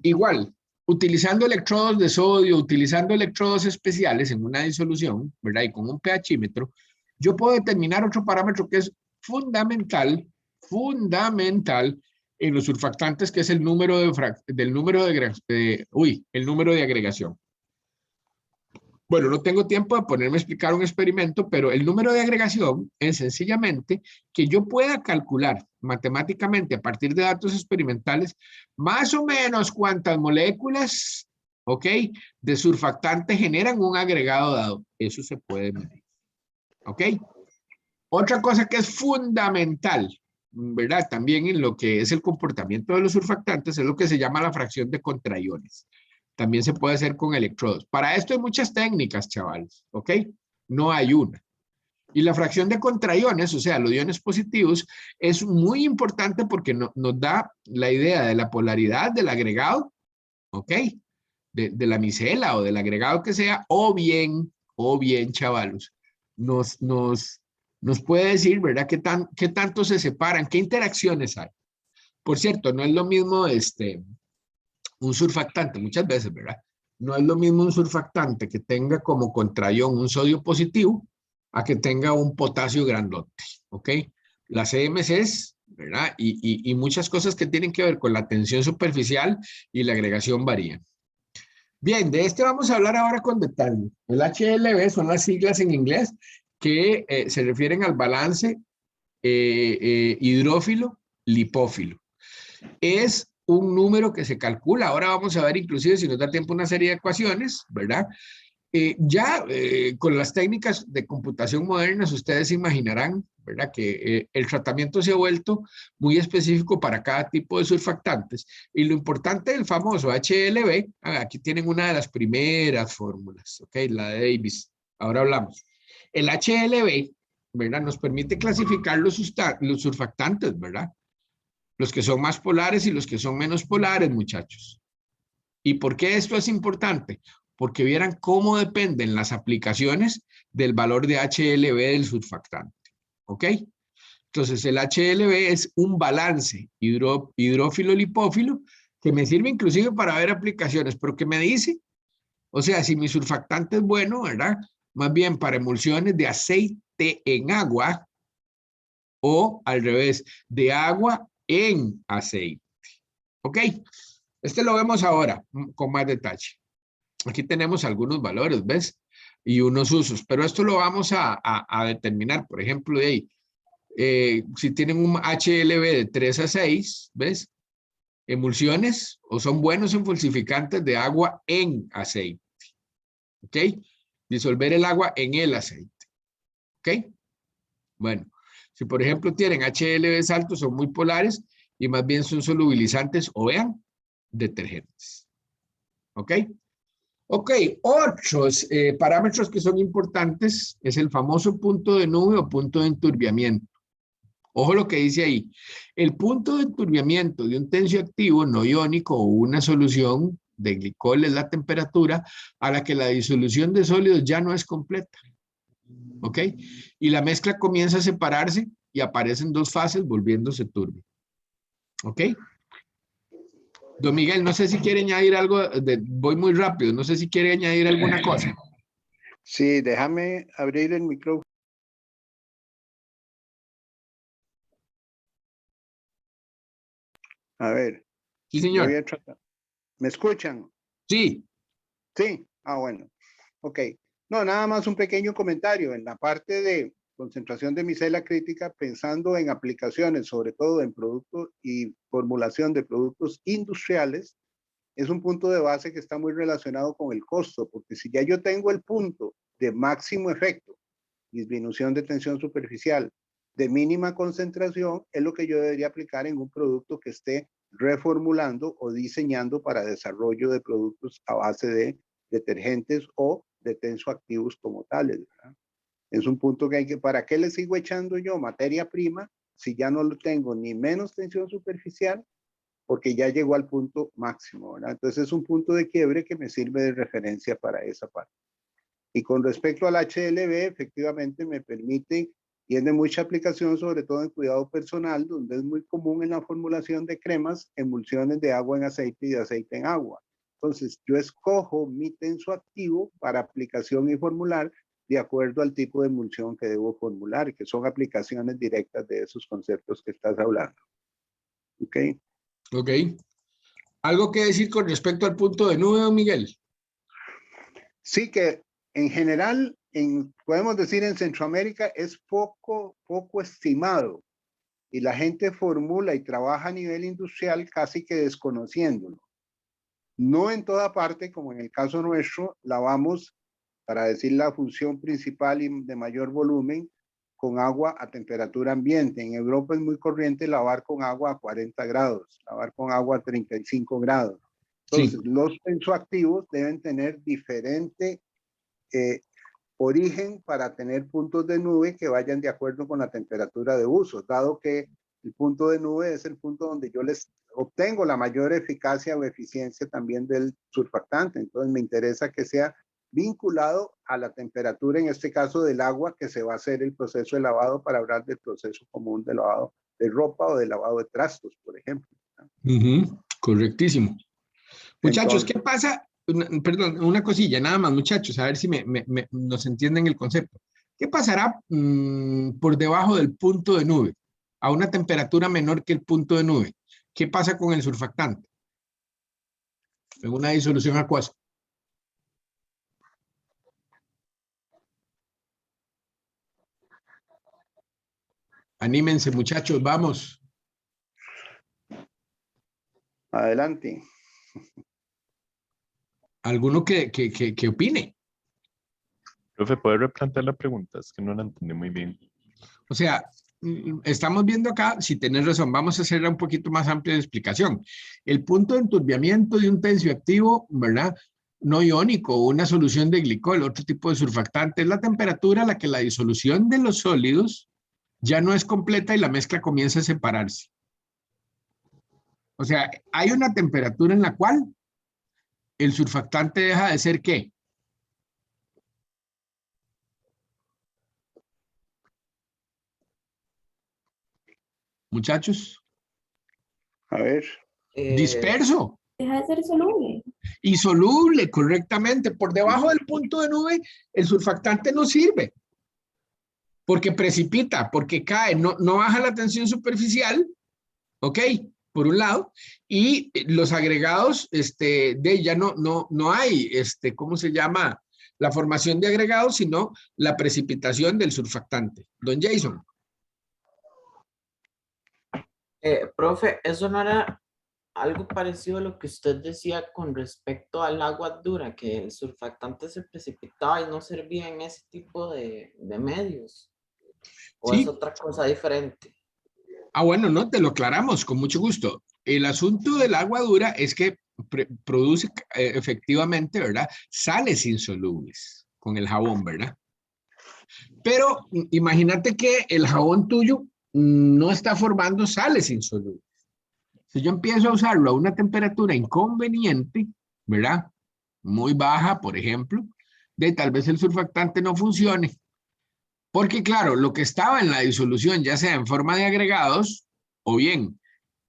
igual, utilizando electrodos de sodio, utilizando electrodos especiales en una disolución, ¿verdad? Y con un pHímetro, yo puedo determinar otro parámetro que es fundamental en los surfactantes, que es el número el número de agregación. Bueno, no tengo tiempo de ponerme a explicar un experimento, pero el número de agregación es sencillamente que yo pueda calcular matemáticamente a partir de datos experimentales más o menos cuántas moléculas, ¿ok?, de surfactante generan un agregado dado. Eso se puede medir, ¿ok? Otra cosa que es fundamental, ¿verdad? También en lo que es el comportamiento de los surfactantes es lo que se llama la fracción de contraiones. También se puede hacer con electrodos. Para esto hay muchas técnicas, chavales, ¿ok? No hay una. Y la fracción de contraiones, o sea, los iones positivos, es muy importante porque nos da la idea de la polaridad del agregado, ¿ok? De la micela o del agregado que sea, o bien, chavalos, nos puede decir, ¿verdad? ¿Qué tanto se separan? ¿Qué interacciones hay? Por cierto, no es lo mismo un surfactante, muchas veces, ¿verdad? No es lo mismo un surfactante que tenga como contraión un sodio positivo a que tenga un potasio grandote, ¿ok? Las EMCs, ¿verdad? Y muchas cosas que tienen que ver con la tensión superficial y la agregación varían. Bien, de este vamos a hablar ahora con detalle. El HLB son las siglas en inglés que se refieren al balance hidrófilo-lipófilo. Es un número que se calcula. Ahora vamos a ver, inclusive, si nos da tiempo, una serie de ecuaciones, ¿verdad? Con las técnicas de computación modernas, ustedes imaginarán, ¿verdad?, que el tratamiento se ha vuelto muy específico para cada tipo de surfactantes. Y lo importante del famoso HLB, aquí tienen una de las primeras fórmulas, ¿ok? La de Davis. Ahora hablamos. El HLB, ¿verdad?, nos permite clasificar los surfactantes, ¿verdad? Los que son más polares y los que son menos polares, muchachos. ¿Y por qué esto es importante? Porque vieran cómo dependen las aplicaciones del valor de HLB del surfactante. ¿Ok? Entonces, el HLB es un balance hidrófilo-lipófilo que me sirve inclusive para ver aplicaciones, pero que me dice, o sea, si mi surfactante es bueno, ¿verdad? Más bien para emulsiones de aceite en agua o al revés, de agua en aceite. ¿Ok? Lo vemos ahora con más detalle. Aquí tenemos algunos valores, ¿ves? Y unos usos, pero esto lo vamos a determinar. Por ejemplo, de ahí, si tienen un HLB de 3 a 6, ¿ves? Emulsiones o son buenos emulsificantes de agua en aceite. ¿Ok? Disolver el agua en el aceite. ¿Ok? Bueno, si por ejemplo tienen HLBs altos, son muy polares y más bien son solubilizantes o vean, detergentes. ¿Ok? Ok, otros parámetros que son importantes es el famoso punto de nube o punto de enturbiamiento. Ojo lo que dice ahí. El punto de enturbiamiento de un tensioactivo no iónico o una solución de glicol es la temperatura a la que la disolución de sólidos ya no es completa. ¿Ok? Y la mezcla comienza a separarse y aparecen dos fases volviéndose turbio. ¿Ok? Don Miguel, no sé si quiere añadir algo, voy muy rápido, no sé si quiere añadir alguna cosa. Sí, déjame abrir el micrófono. A ver, Sí, voy señor. a tratar. ¿Me escuchan? Sí. Sí. Ah, bueno. Ok. No, nada más un pequeño comentario. En la parte de concentración de micela crítica, pensando en aplicaciones, sobre todo en productos y formulación de productos industriales, es un punto de base que está muy relacionado con el costo, porque si ya yo tengo el punto de máximo efecto, disminución de tensión superficial, de mínima concentración, es lo que yo debería aplicar en un producto que esté reformulando o diseñando para desarrollo de productos a base de detergentes o de tensoactivos como tales, ¿verdad? Es un punto que hay que, ¿para qué le sigo echando yo materia prima si ya no lo tengo ni menos tensión superficial? Porque ya llegó al punto máximo, ¿verdad? Entonces es un punto de quiebre que me sirve de referencia para esa parte. Y con respecto al HLB, efectivamente me permite, tiene mucha aplicación, sobre todo en cuidado personal, donde es muy común en la formulación de cremas, emulsiones de agua en aceite y de aceite en agua. Entonces, yo escojo mi tensoactivo para aplicación y formular de acuerdo al tipo de emulsión que debo formular, que son aplicaciones directas de esos conceptos que estás hablando. ¿Ok? Ok. ¿Algo que decir con respecto al punto de nube, don Miguel? Sí, que en general, podemos decir en Centroamérica, es poco estimado y la gente formula y trabaja a nivel industrial casi que desconociéndolo. No en toda parte, como en el caso nuestro, lavamos, para decir la función principal y de mayor volumen, con agua a temperatura ambiente. En Europa es muy corriente lavar con agua a 40 grados, lavar con agua a 35 grados. Entonces, los tensoactivos deben tener diferente origen para tener puntos de nube que vayan de acuerdo con la temperatura de uso, dado que el punto de nube es el punto donde yo les obtengo la mayor eficacia o eficiencia también del surfactante. Entonces me interesa que sea vinculado a la temperatura, en este caso del agua, que se va a hacer el proceso de lavado, para hablar del proceso común de lavado de ropa o de lavado de trastos, por ejemplo. Correctísimo. Muchachos, Entonces, ¿qué pasa? Perdón, una cosilla, nada más, muchachos, a ver si nos entienden el concepto. ¿Qué pasará por debajo del punto de nube, a una temperatura menor que el punto de nube? ¿Qué pasa con el surfactante en una disolución acuosa? Anímense, muchachos, vamos. adelante. ¿Alguno que opine? Profe, ¿puede replantear la pregunta? Es que no la entendí muy bien. O sea, estamos viendo acá, si tenés razón, vamos a hacer un poquito más amplia de explicación. El punto de enturbiamiento de un tensioactivo, ¿verdad? No iónico, una solución de glicol, otro tipo de surfactante, es la temperatura a la que la disolución de los sólidos ya no es completa y la mezcla comienza a separarse. O sea, hay una temperatura en la cual el surfactante deja de ser ¿qué? Muchachos. A ver. Disperso. Deja de ser soluble. Y soluble, correctamente. Por debajo del punto de nube, el surfactante no sirve. Porque precipita, porque cae, no baja la tensión superficial, ¿ok? Por un lado, y los agregados, ya no hay, ¿cómo se llama? La formación de agregados, sino la precipitación del surfactante. Don Jason. Profe, eso no era algo parecido a lo que usted decía con respecto al agua dura, que el surfactante se precipitaba y no servía en ese tipo de medios. ¿O Sí. es otra cosa diferente? Ah, bueno, no, te lo aclaramos con mucho gusto. El asunto del agua dura es que produce efectivamente, ¿verdad? Sales insolubles con el jabón, ¿verdad? Pero imagínate que el jabón tuyo no está formando sales insolubles. Si yo empiezo a usarlo a una temperatura inconveniente, ¿verdad? Muy baja, por ejemplo, tal vez el surfactante no funcione. Porque claro, lo que estaba en la disolución, ya sea en forma de agregados o bien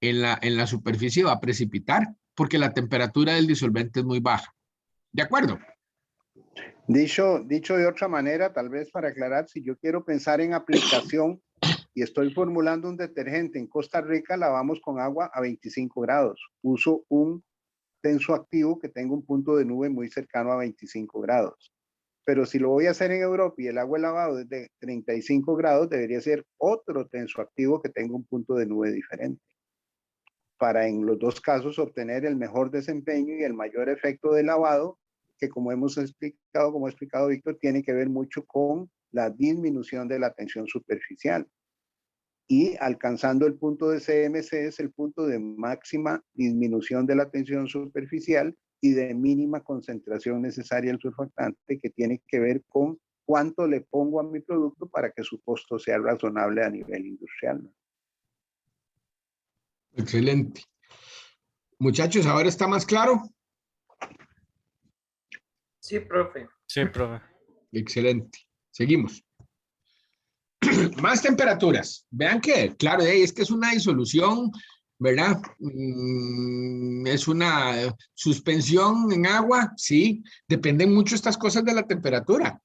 en la superficie, va a precipitar porque la temperatura del disolvente es muy baja. ¿De acuerdo? Dicho de otra manera, tal vez para aclarar, si yo quiero pensar en aplicación y estoy formulando un detergente en Costa Rica, lavamos con agua a 25 grados. Uso un tensoactivo que tenga un punto de nube muy cercano a 25 grados. Pero si lo voy a hacer en Europa y el agua lavado es de 35 grados, debería ser otro tensoactivo que tenga un punto de nube diferente, para en los dos casos obtener el mejor desempeño y el mayor efecto de lavado, que como hemos explicado, como ha explicado Víctor, tiene que ver mucho con la disminución de la tensión superficial. Y alcanzando el punto de CMC es el punto de máxima disminución de la tensión superficial y de mínima concentración necesaria del surfactante, que tiene que ver con cuánto le pongo a mi producto para que su costo sea razonable a nivel industrial. Excelente. Muchachos, ¿ahora está más claro? Sí, profe. Sí, profe. Excelente. Seguimos. Más temperaturas. Vean que, claro, es que es una disolución, ¿verdad? Es una suspensión en agua, sí. Dependen mucho estas cosas de la temperatura.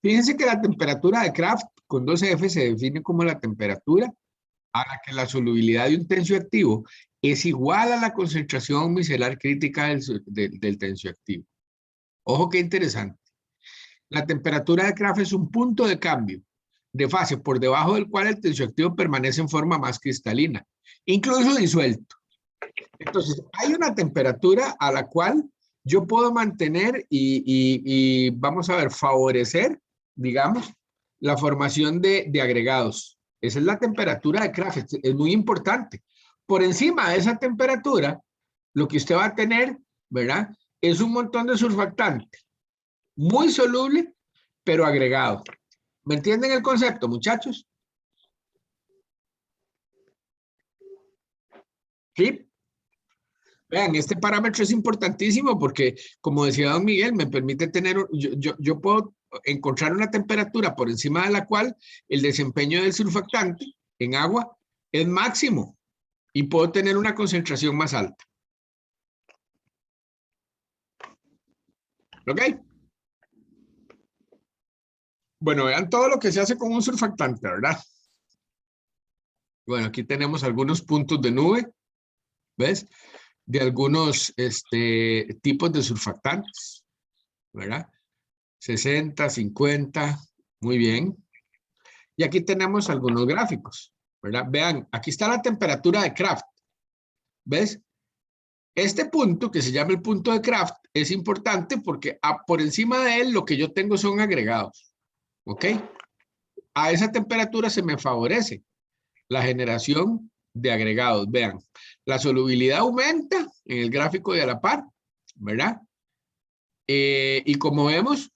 Fíjense que la temperatura de Kraft con 2F se define como la temperatura a la que la solubilidad de un tensioactivo es igual a la concentración micelar crítica del tensioactivo. Ojo, qué interesante. La temperatura de Kraft es un punto de cambio de fase por debajo del cual el tensioactivo permanece en forma más cristalina, incluso disuelto. Entonces, hay una temperatura a la cual yo puedo mantener y vamos a ver, favorecer, digamos, la formación de agregados. Esa es la temperatura de Kraft, es muy importante. Por encima de esa temperatura, lo que usted va a tener, ¿verdad? Es un montón de surfactante, muy soluble, pero agregado. ¿Me entienden el concepto, muchachos? ¿Sí? Vean, este parámetro es importantísimo porque, como decía don Miguel, me permite tener, yo puedo encontrar una temperatura por encima de la cual el desempeño del surfactante en agua es máximo y puedo tener una concentración más alta. ¿Ok? Bueno, vean todo lo que se hace con un surfactante, ¿verdad? Bueno, aquí tenemos algunos puntos de nube, ¿ves? De algunos tipos de surfactantes, ¿verdad? 60, 50, muy bien. Y aquí tenemos algunos gráficos, ¿verdad? Vean, aquí está la temperatura de Kraft, ¿ves? Este punto, que se llama el punto de Kraft, es importante porque por encima de él lo que yo tengo son agregados. ¿Ok? A esa temperatura se me favorece la generación de agregados. Vean, la solubilidad aumenta en el gráfico de a la par, ¿verdad? Y como vemos,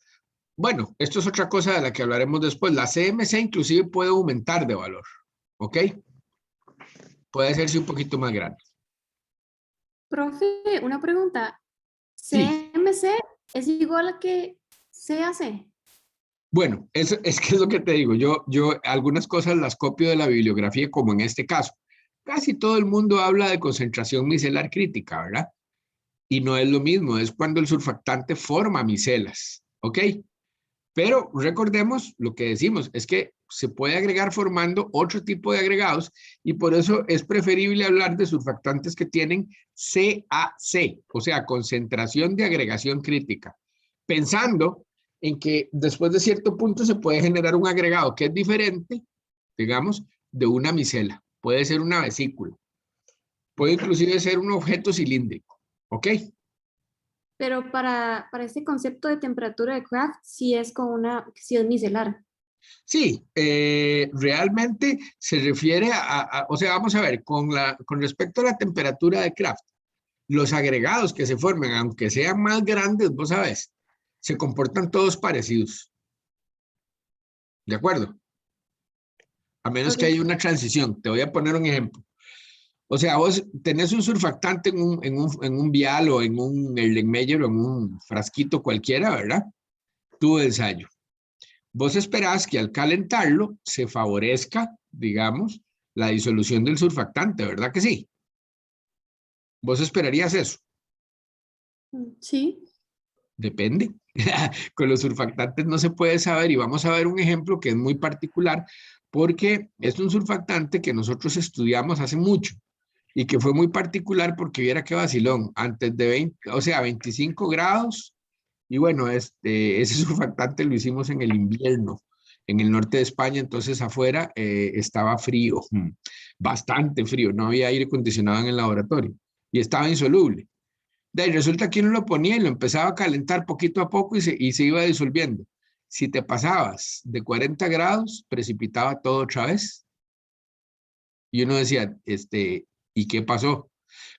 bueno, esto es otra cosa de la que hablaremos después. La CMC inclusive puede aumentar de valor. ¿Ok? Puede hacerse un poquito más grande. Profe, una pregunta. Sí. ¿CMC es igual a que CAC? Bueno, eso es que es lo que te digo. Yo algunas cosas las copio de la bibliografía, como en este caso. Casi todo el mundo habla de concentración micelar crítica, ¿verdad? Y no es lo mismo, es cuando el surfactante forma micelas, ¿ok? Pero recordemos lo que decimos, es que se puede agregar formando otro tipo de agregados y por eso es preferible hablar de surfactantes que tienen CAC, o sea, concentración de agregación crítica, pensando en que después de cierto punto se puede generar un agregado que es diferente, digamos, de una micela. Puede ser una vesícula. Puede inclusive ser un objeto cilíndrico. ¿Ok? Pero para este concepto de temperatura de Kraft, sí es sí es micelar. Sí, realmente se refiere o sea, vamos a ver, con respecto a la temperatura de Kraft, los agregados que se formen, aunque sean más grandes, vos sabes, se comportan todos parecidos. ¿De acuerdo? A menos que haya una transición. Te voy a poner un ejemplo. O sea, vos tenés un surfactante en un vial o en un Erlenmeyer o en un frasquito cualquiera, ¿verdad? Tubo de ensayo. Vos esperás que al calentarlo se favorezca, digamos, la disolución del surfactante, ¿verdad que sí? ¿Vos esperarías eso? Sí. Depende. Con los surfactantes no se puede saber y vamos a ver un ejemplo que es muy particular porque es un surfactante que nosotros estudiamos hace mucho y que fue muy particular porque viera qué vacilón, antes de 20, o sea, 25 grados, y bueno, ese surfactante lo hicimos en el invierno, en el norte de España, entonces afuera estaba frío, bastante frío, no había aire acondicionado en el laboratorio y estaba insoluble. De ahí resulta que uno lo ponía y lo empezaba a calentar poquito a poco y se iba disolviendo. Si te pasabas de 40 grados, precipitaba todo otra vez. Y uno decía, ¿y qué pasó?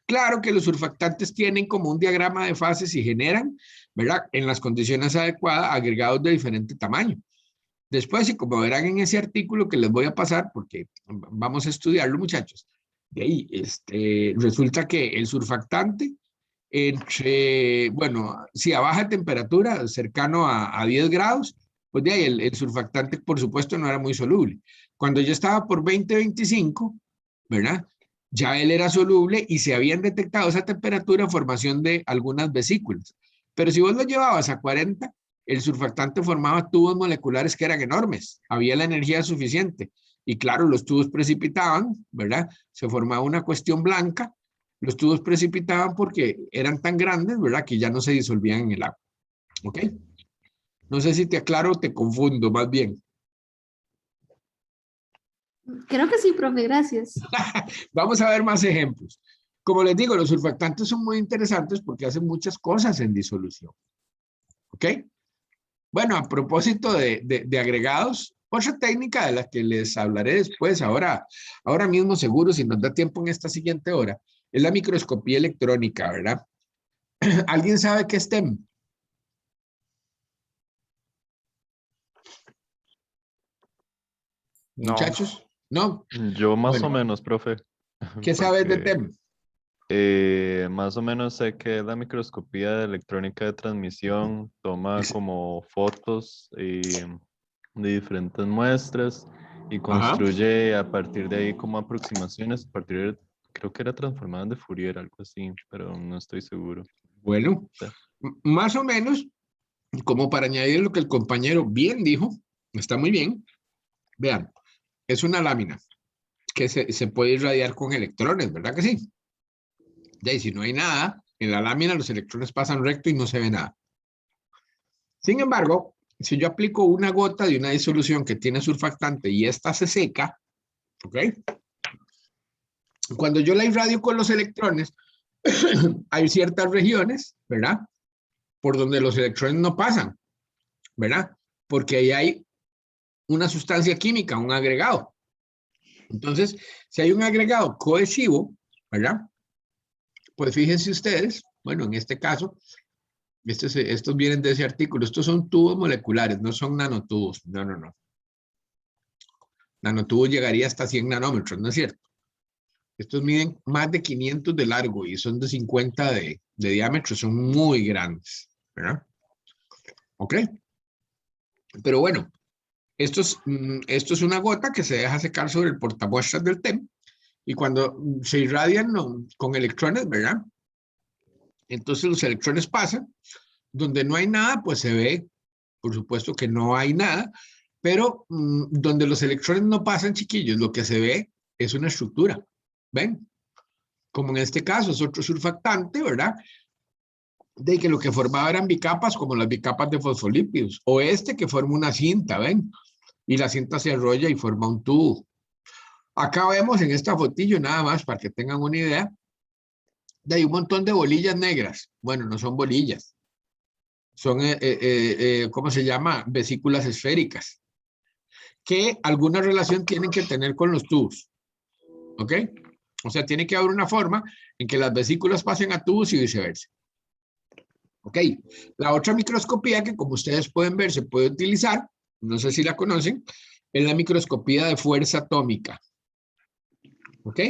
Claro que los surfactantes tienen como un diagrama de fases y generan, ¿verdad? En las condiciones adecuadas, agregados de diferente tamaño. Después, y como verán en ese artículo que les voy a pasar, porque vamos a estudiarlo, muchachos, de ahí, resulta que el surfactante, bueno, si a baja temperatura, cercano a 10 grados, pues de ahí el surfactante, por supuesto, no era muy soluble. Cuando ya estaba por 20-25, ¿verdad? Ya él era soluble y se habían detectado esa temperatura formación de algunas vesículas. Pero si vos lo llevabas a 40, el surfactante formaba tubos moleculares que eran enormes. Había la energía suficiente. Y claro, los tubos precipitaban, ¿verdad? Se formaba una cuestión blanca. Los tubos precipitaban porque eran tan grandes, ¿verdad? Que ya no se disolvían en el agua. ¿Ok? No sé si te aclaro o te confundo, más bien. Creo que sí, profe, gracias. Vamos a ver más ejemplos. Como les digo, los surfactantes son muy interesantes porque hacen muchas cosas en disolución. ¿Ok? Bueno, a propósito de agregados, otra técnica de la que les hablaré después, ahora mismo seguro, si nos da tiempo en esta siguiente hora, es la microscopía electrónica, ¿verdad? ¿Alguien sabe qué es TEM? No. Muchachos, ¿no? Yo más Bueno, o menos, profe. ¿qué sabes de Porque, TEM? más o menos sé que la microscopía de electrónica de transmisión toma como fotos de diferentes muestras y Ajá. construye a partir de ahí como aproximaciones, a partir de, creo que era transformadas de Fourier, algo así, pero no estoy seguro. Bueno, Sí. más o menos, como para añadir lo que el compañero bien dijo, está muy bien. Vean, es una lámina que se puede irradiar con electrones, ¿verdad que sí? De ahí, si no hay nada, en la lámina los electrones pasan recto y no se ve nada. Sin embargo, si yo aplico una gota de una disolución que tiene surfactante y esta se seca, ¿ok? Cuando yo la irradio con los electrones, hay ciertas regiones, ¿verdad? Por donde los electrones no pasan, ¿verdad? Porque ahí hay una sustancia química, un agregado. Entonces, si hay un agregado cohesivo, ¿verdad? Pues fíjense ustedes, bueno, en este caso, estos vienen de ese artículo, estos son tubos moleculares, no son nanotubos, no. Nanotubos llegaría hasta 100 nanómetros, ¿no es cierto? Estos miden más de 500 de largo y son de 50 de diámetro, son muy grandes, ¿verdad? ¿Ok? Pero bueno, esto es una gota que se deja secar sobre el portamuestras del TEM y cuando se irradian con electrones, ¿verdad? Entonces los electrones pasan, donde no hay nada, pues se ve, por supuesto que no hay nada, pero donde los electrones no pasan, chiquillos, lo que se ve es una estructura, ¿ven? Como en este caso es otro surfactante, ¿verdad? De que lo que formaba eran bicapas, como las bicapas de fosfolípidos, o que forma una cinta, ¿ven? Y la cinta se enrolla y forma un tubo. Acá vemos en esta fotillo, nada más para que tengan una idea, de ahí un montón de bolillas negras. Bueno, no son bolillas, son, ¿cómo se llama? Vesículas esféricas, que alguna relación tienen que tener con los tubos, ¿ok? O sea, tiene que haber una forma en que las vesículas pasen a tubos y viceversa. ¿Ok? La otra microscopía que, como ustedes pueden ver, se puede utilizar, no sé si la conocen, es la microscopía de fuerza atómica. ¿Ok?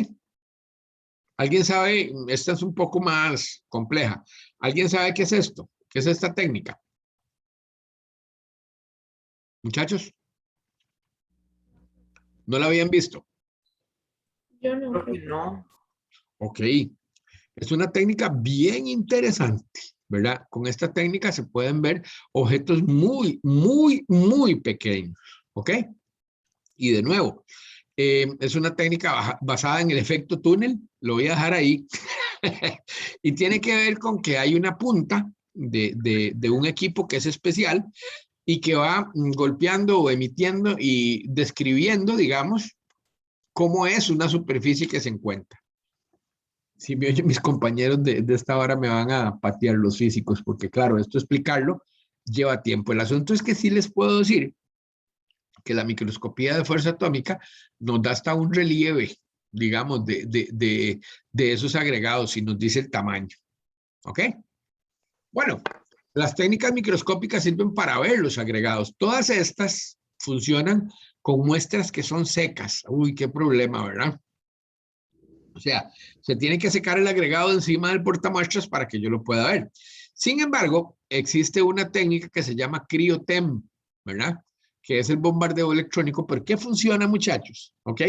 ¿Alguien sabe? Esta es un poco más compleja. ¿Alguien sabe qué es esto? ¿Qué es esta técnica? Muchachos, ¿no la habían visto? Yo no. Creo que no. Ok. Es una técnica bien interesante, ¿verdad? Con esta técnica se pueden ver objetos muy, muy, muy pequeños, ¿ok? Y de nuevo, es una técnica basada en el efecto túnel, lo voy a dejar ahí, y tiene que ver con que hay una punta de un equipo que es especial y que va golpeando o emitiendo y describiendo, digamos, cómo es una superficie que se encuentra. Si me oyen mis compañeros de esta hora me van a patear los físicos, porque claro, esto explicarlo lleva tiempo. El asunto es que sí les puedo decir que la microscopía de fuerza atómica nos da hasta un relieve, digamos, de esos agregados y nos dice el tamaño. ¿Ok? Bueno, las técnicas microscópicas sirven para ver los agregados. Todas estas funcionan con muestras que son secas. Uy, qué problema, ¿verdad? O sea, se tiene que secar el agregado encima del portamuestras para que yo lo pueda ver. Sin embargo, existe una técnica que se llama criotem, ¿verdad? Que es el bombardeo electrónico. ¿Por qué funciona, muchachos? ¿Ok?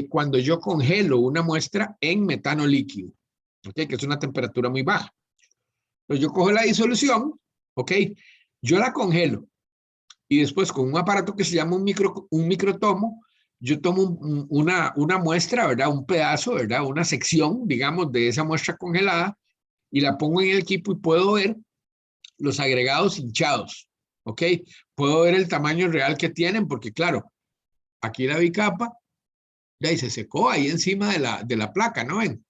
Cuando yo congelo una muestra en metano líquido, ¿ok? Que es una temperatura muy baja. Entonces yo cojo la disolución, ¿ok? Yo la congelo y después con un aparato que se llama un microtomo, yo tomo una muestra, ¿verdad? Un pedazo, ¿verdad? Una sección, digamos, de esa muestra congelada y la pongo en el equipo y puedo ver los agregados hinchados, ¿ok? Puedo ver el tamaño real que tienen porque, claro, aquí la bicapa, ya se secó ahí encima de la placa, ¿no ven?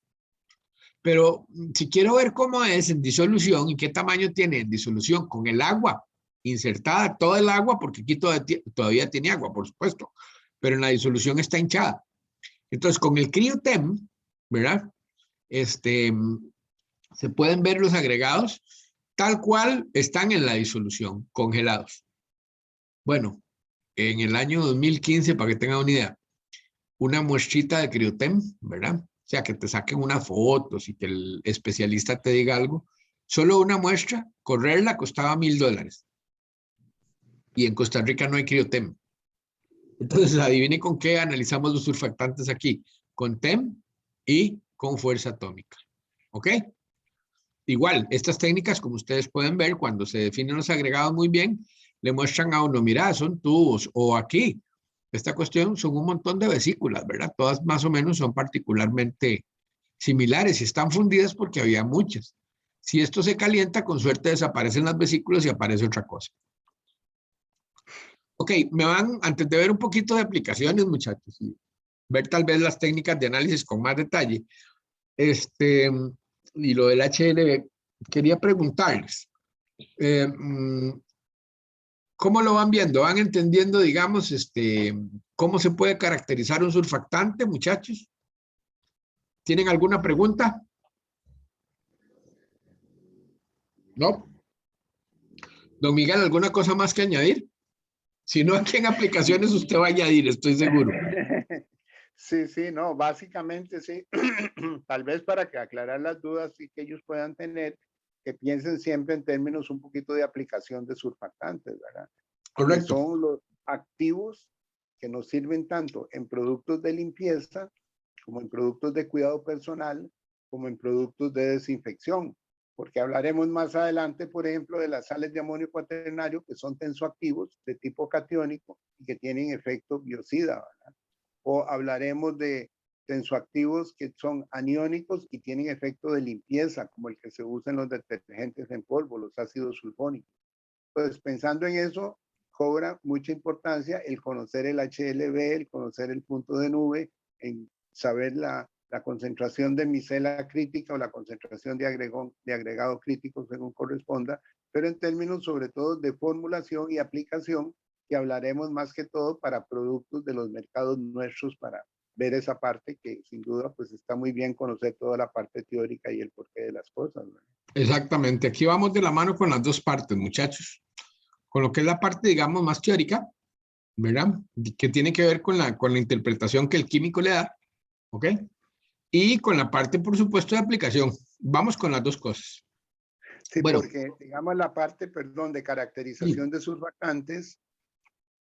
Pero si quiero ver cómo es en disolución y qué tamaño tiene en disolución con el agua insertada, todo el agua, porque aquí todavía tiene agua, por supuesto, pero en la disolución está hinchada. Entonces, con el criotem, ¿verdad? Se pueden ver los agregados tal cual están en la disolución, congelados. Bueno, en el año 2015, para que tengan una idea, una muestrita de criotem, ¿verdad? O sea, que te saquen unas fotos y que el especialista te diga algo. Solo una muestra, correrla costaba $1,000. Y en Costa Rica no hay criotem. Entonces, adivine con qué analizamos los surfactantes aquí. Con TEM y con fuerza atómica. ¿Ok? Igual, estas técnicas, como ustedes pueden ver, cuando se definen los agregados muy bien, le muestran a uno, mira, son tubos, o aquí, esta cuestión son un montón de vesículas, ¿verdad? Todas más o menos son particularmente similares y están fundidas porque había muchas. Si esto se calienta, con suerte desaparecen las vesículas y aparece otra cosa. Ok, antes de ver un poquito de aplicaciones, muchachos, y ver tal vez las técnicas de análisis con más detalle, y lo del HLB, quería preguntarles, ¿cómo lo van viendo? ¿Van entendiendo, digamos, cómo se puede caracterizar un surfactante, muchachos? ¿Tienen alguna pregunta? ¿No? Don Miguel, ¿alguna cosa más que añadir? Si no, aquí en aplicaciones usted va a añadir, estoy seguro. Sí, sí, no, básicamente sí. Tal vez para que aclarar las dudas y que ellos puedan tener, que piensen siempre en términos un poquito de aplicación de surfactantes, ¿verdad? Correcto. Que son los activos que nos sirven tanto en productos de limpieza, como en productos de cuidado personal, como en productos de desinfección. Porque hablaremos más adelante, por ejemplo, de las sales de amonio cuaternario, que son tensoactivos de tipo catiónico y que tienen efecto biocida, ¿verdad? O hablaremos de tensoactivos que son aniónicos y tienen efecto de limpieza, como el que se usa en los detergentes en polvo, los ácidos sulfónicos. Entonces, pensando en eso, cobra mucha importancia el conocer el HLB, el conocer el punto de nube, en saber la concentración de micela crítica o la concentración de agregado crítico según corresponda, pero en términos sobre todo de formulación y aplicación, que hablaremos más que todo para productos de los mercados nuestros, para ver esa parte que sin duda pues está muy bien conocer toda la parte teórica y el porqué de las cosas, ¿verdad? Exactamente, aquí vamos de la mano con las dos partes, muchachos. Con lo que es la parte, digamos, más teórica, ¿verdad? Que tiene que ver con la interpretación que el químico le da, ¿ok? Y con la parte, por supuesto, de aplicación. Vamos con las dos cosas. Sí, bueno, porque digamos la parte, perdón, de caracterización de surfactantes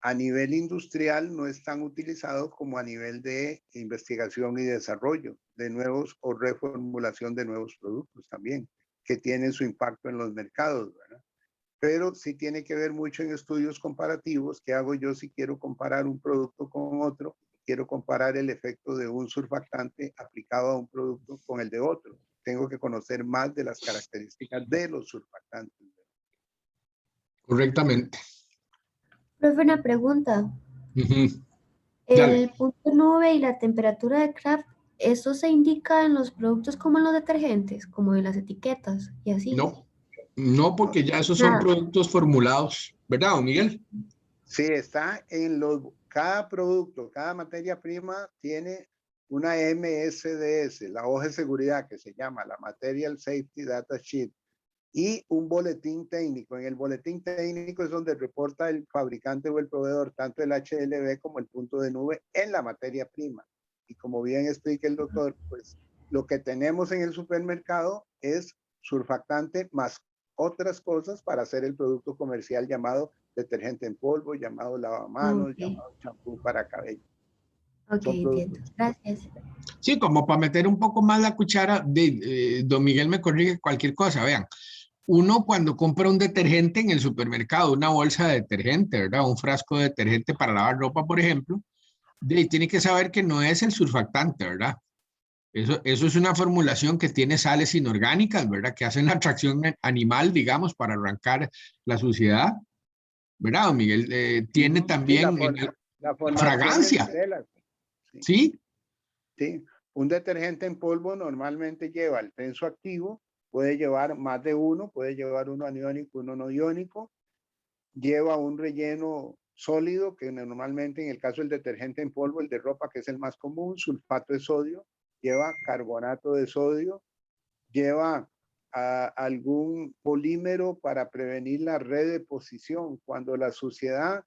a nivel industrial no es tan utilizado como a nivel de investigación y desarrollo de nuevos o reformulación de nuevos productos también, que tienen su impacto en los mercados, ¿verdad? pero sí tiene que ver mucho en estudios comparativos. ¿Qué hago yo si quiero comparar un producto con otro? Quiero comparar el efecto de un surfactante aplicado a un producto con el de otro. Tengo que conocer más de las características de los surfactantes. Correctamente. Profe, una pregunta. Ujú. Dale. El punto nube y la temperatura de Kraft, ¿eso se indica en los productos como en los detergentes, como en las etiquetas y así? No, no, porque ya esos son Nada. productos formulados, ¿verdad, don Miguel? Sí, está en cada producto, cada materia prima tiene una MSDS, la hoja de seguridad que se llama la Material Safety Data Sheet, y un boletín técnico. En el boletín técnico es donde reporta el fabricante o el proveedor, tanto el HLB como el punto de nube en la materia prima. Y como bien explica el doctor, pues lo que tenemos en el supermercado es surfactante más otras cosas para hacer el producto comercial llamado detergente en polvo, llamado lavamanos, Ok, llamado champú para cabello. ok, Son entiendo. productos. Gracias. Sí, como para meter un poco más la cuchara, don Miguel me corrige cualquier cosa, vean. Uno cuando compra un detergente en el supermercado, una bolsa de detergente, ¿verdad? Un frasco de detergente para lavar ropa, por ejemplo, tiene que saber que no es el surfactante, ¿verdad? Eso es una formulación que tiene sales inorgánicas, ¿verdad? Que hacen la atracción animal, digamos, para arrancar la suciedad, ¿verdad, don Miguel? Tiene Sí, también la la formación de fragancia, micelas. Sí. ¿sí? Sí, un detergente en polvo normalmente lleva el tensoactivo, puede llevar más de uno, puede llevar uno aniónico, uno no iónico, lleva un relleno sólido que normalmente en el caso del detergente en polvo, el de ropa que es el más común, sulfato de sodio, lleva carbonato de sodio, lleva algún polímero para prevenir la redeposición. Cuando la suciedad,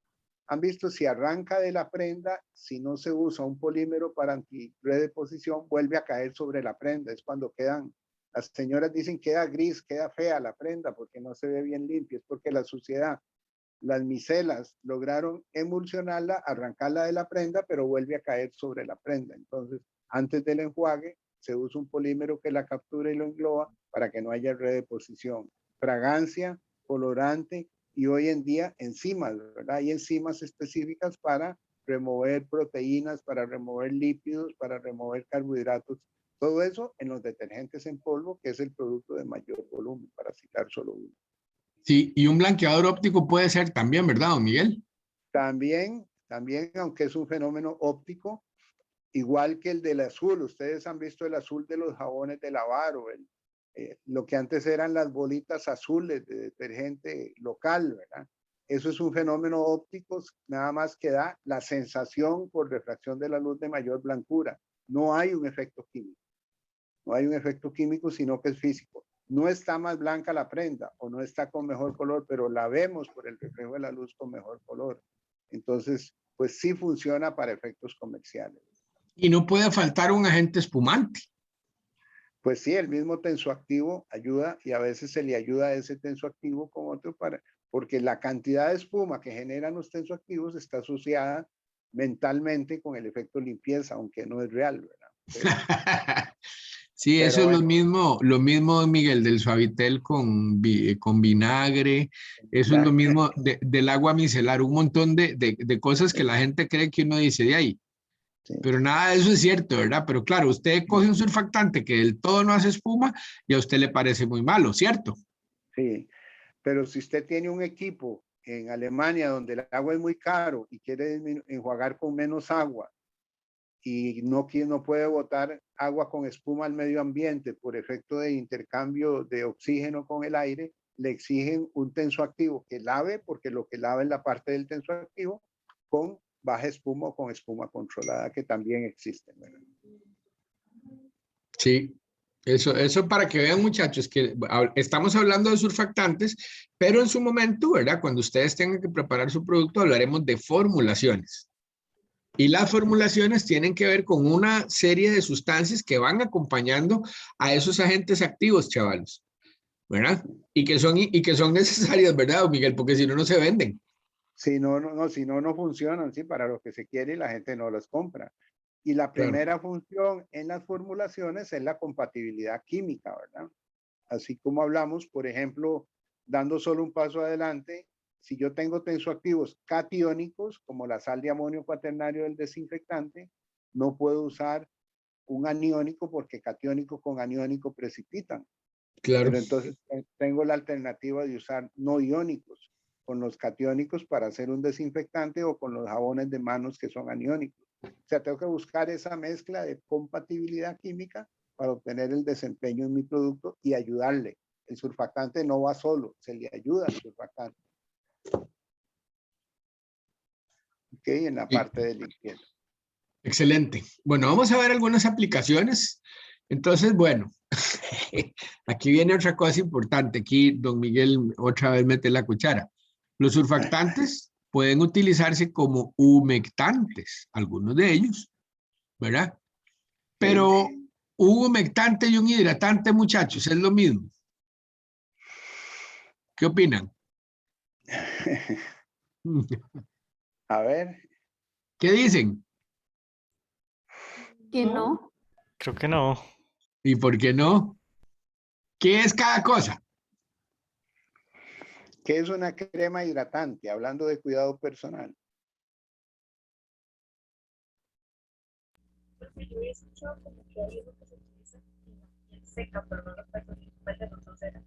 han visto, si arranca de la prenda, si no se usa un polímero para anti-redeposición, vuelve a caer sobre la prenda. Es cuando quedan, las señoras dicen queda gris, queda fea la prenda porque no se ve bien limpia, es porque la suciedad, las micelas lograron emulsionarla, arrancarla de la prenda, pero vuelve a caer sobre la prenda. Entonces, antes del enjuague, se usa un polímero que la captura y lo engloba para que no haya redeposición. Fragancia, colorante y hoy en día enzimas, ¿verdad? Hay enzimas específicas para remover proteínas, para remover lípidos, para remover carbohidratos. Todo eso en los detergentes en polvo, que es el producto de mayor volumen, para citar solo uno. Sí, y un blanqueador óptico puede ser también, ¿verdad, don Miguel? También, aunque es un fenómeno óptico, igual que el del azul. Ustedes han visto el azul de los jabones de lavar o lo que antes eran las bolitas azules de detergente local, ¿verdad? Eso es un fenómeno óptico, nada más que da la sensación por refracción de la luz de mayor blancura. No hay un efecto químico. No hay un efecto químico, sino que es físico. No está más blanca la prenda o no está con mejor color, pero la vemos por el reflejo de la luz con mejor color. Entonces, pues sí funciona para efectos comerciales. Y no puede faltar un agente espumante. Pues sí, el mismo tensoactivo ayuda y a veces se le ayuda a ese tensoactivo con otro porque la cantidad de espuma que generan los tensoactivos está asociada mentalmente con el efecto limpieza, aunque no es real, ¿verdad? Sí, eso pero es bueno. lo mismo, Miguel, del Suavitel con vinagre, eso es lo mismo del agua micelar, un montón de cosas que la gente cree que uno dice de ahí. Sí. Pero nada de eso es cierto, ¿verdad? Pero claro, usted coge un surfactante que del todo no hace espuma y a usted le parece muy malo, ¿cierto? Sí, pero si usted tiene un equipo en Alemania donde el agua es muy caro y quiere enjuagar con menos agua y no puede botar agua con espuma al medio ambiente por efecto de intercambio de oxígeno con el aire, le exigen un tensoactivo que lave, porque lo que lava es la parte del tensoactivo, con baja espuma o con espuma controlada, que también existen, ¿verdad? Sí, eso para que vean, muchachos, que estamos hablando de surfactantes, pero en su momento, ¿verdad? Cuando ustedes tengan que preparar su producto, hablaremos de formulaciones. Y las formulaciones tienen que ver con una serie de sustancias que van acompañando a esos agentes activos, chavales, ¿verdad? Y que son necesarias, ¿verdad, Miguel? Porque si no, no se venden. Si no funcionan, sí, para lo que se quiere y la gente no los compra. Y la primera función en las formulaciones es la compatibilidad química, ¿verdad? Así como hablamos, por ejemplo, dando solo un paso adelante, si yo tengo tensoactivos catiónicos, como la sal de amonio cuaternario del desinfectante, no puedo usar un aniónico porque catiónico con aniónico precipitan. Claro. Pero entonces tengo la alternativa de usar no iónicos con los catiónicos para hacer un desinfectante o con los jabones de manos que son aniónicos. O sea, tengo que buscar esa mezcla de compatibilidad química para obtener el desempeño en mi producto y ayudarle. El surfactante no va solo, se le ayuda al surfactante. Ok, en la parte de limpieza. Excelente. Bueno, vamos a ver algunas aplicaciones. Entonces, bueno, aquí viene otra cosa importante. Aquí don Miguel otra vez mete la cuchara. Los surfactantes pueden utilizarse como humectantes, algunos de ellos, ¿verdad? Pero un humectante y un hidratante, muchachos, es lo mismo. ¿Qué opinan? A ver. ¿Qué dicen? Que no. Creo que no. ¿Y por qué no? ¿Qué es cada cosa? ¿Qué es una crema hidratante? Hablando de cuidado personal. Yo he escuchado como que hay uno que se utiliza en la piel seca, pero no recuerdo bien cuál de los dos era.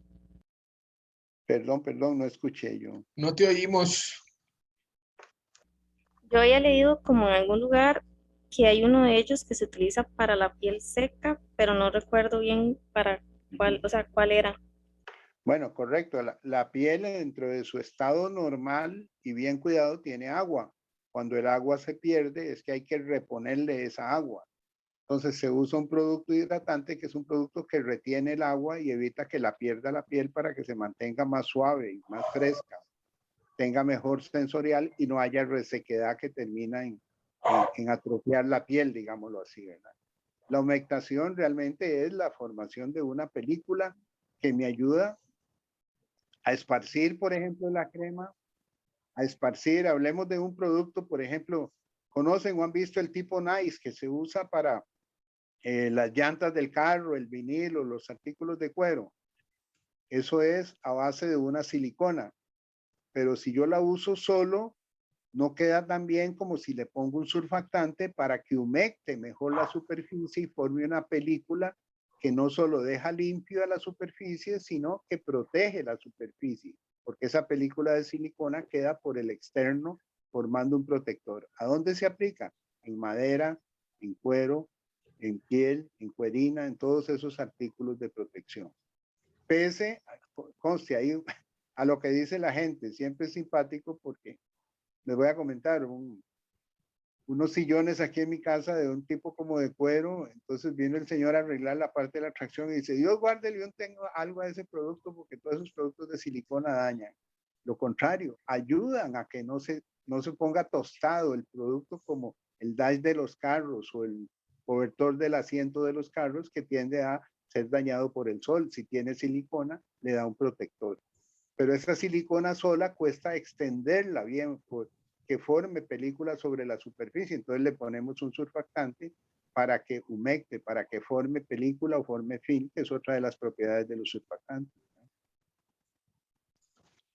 Perdón, no escuché yo. No te oímos. Yo había leído como en algún lugar que hay uno de ellos que se utiliza para la piel seca, pero no recuerdo bien para cuál, o sea, cuál era. Bueno, correcto. La piel dentro de su estado normal y bien cuidado tiene agua. Cuando el agua se pierde es que hay que reponerle esa agua. Entonces se usa un producto hidratante que es un producto que retiene el agua y evita que la pierda la piel para que se mantenga más suave y más fresca, tenga mejor sensorial y no haya resequedad que termina en atrofiar la piel, digámoslo así, ¿verdad? La humectación realmente es la formación de una película que me ayuda a esparcir, por ejemplo, la crema, a esparcir, hablemos de un producto, por ejemplo, conocen o han visto el tipo Nice que se usa para las llantas del carro, el vinilo, los artículos de cuero. Eso es a base de una silicona, pero si yo la uso solo, no queda tan bien como si le pongo un surfactante para que humecte mejor la superficie y forme una película que no solo deja limpio a la superficie, sino que protege la superficie, porque esa película de silicona queda por el externo formando un protector. ¿A dónde se aplica? En madera, en cuero, en piel, en cuerina, en todos esos artículos de protección. Pese, conste ahí a lo que dice la gente, siempre es simpático porque les voy a comentar unos sillones aquí en mi casa de un tipo como de cuero. Entonces vino el señor a arreglar la parte de la tracción y dice, Dios guarde, yo tengo algo a ese producto porque todos esos productos de silicona dañan. Lo contrario, ayudan a que no se ponga tostado el producto como el dash de los carros o el cobertor del asiento de los carros que tiende a ser dañado por el sol. Si tiene silicona, le da un protector. Pero esa silicona sola cuesta extenderla bien, que forme película sobre la superficie. Entonces le ponemos un surfactante para que humecte, para que forme película o forme film, que es otra de las propiedades de los surfactantes.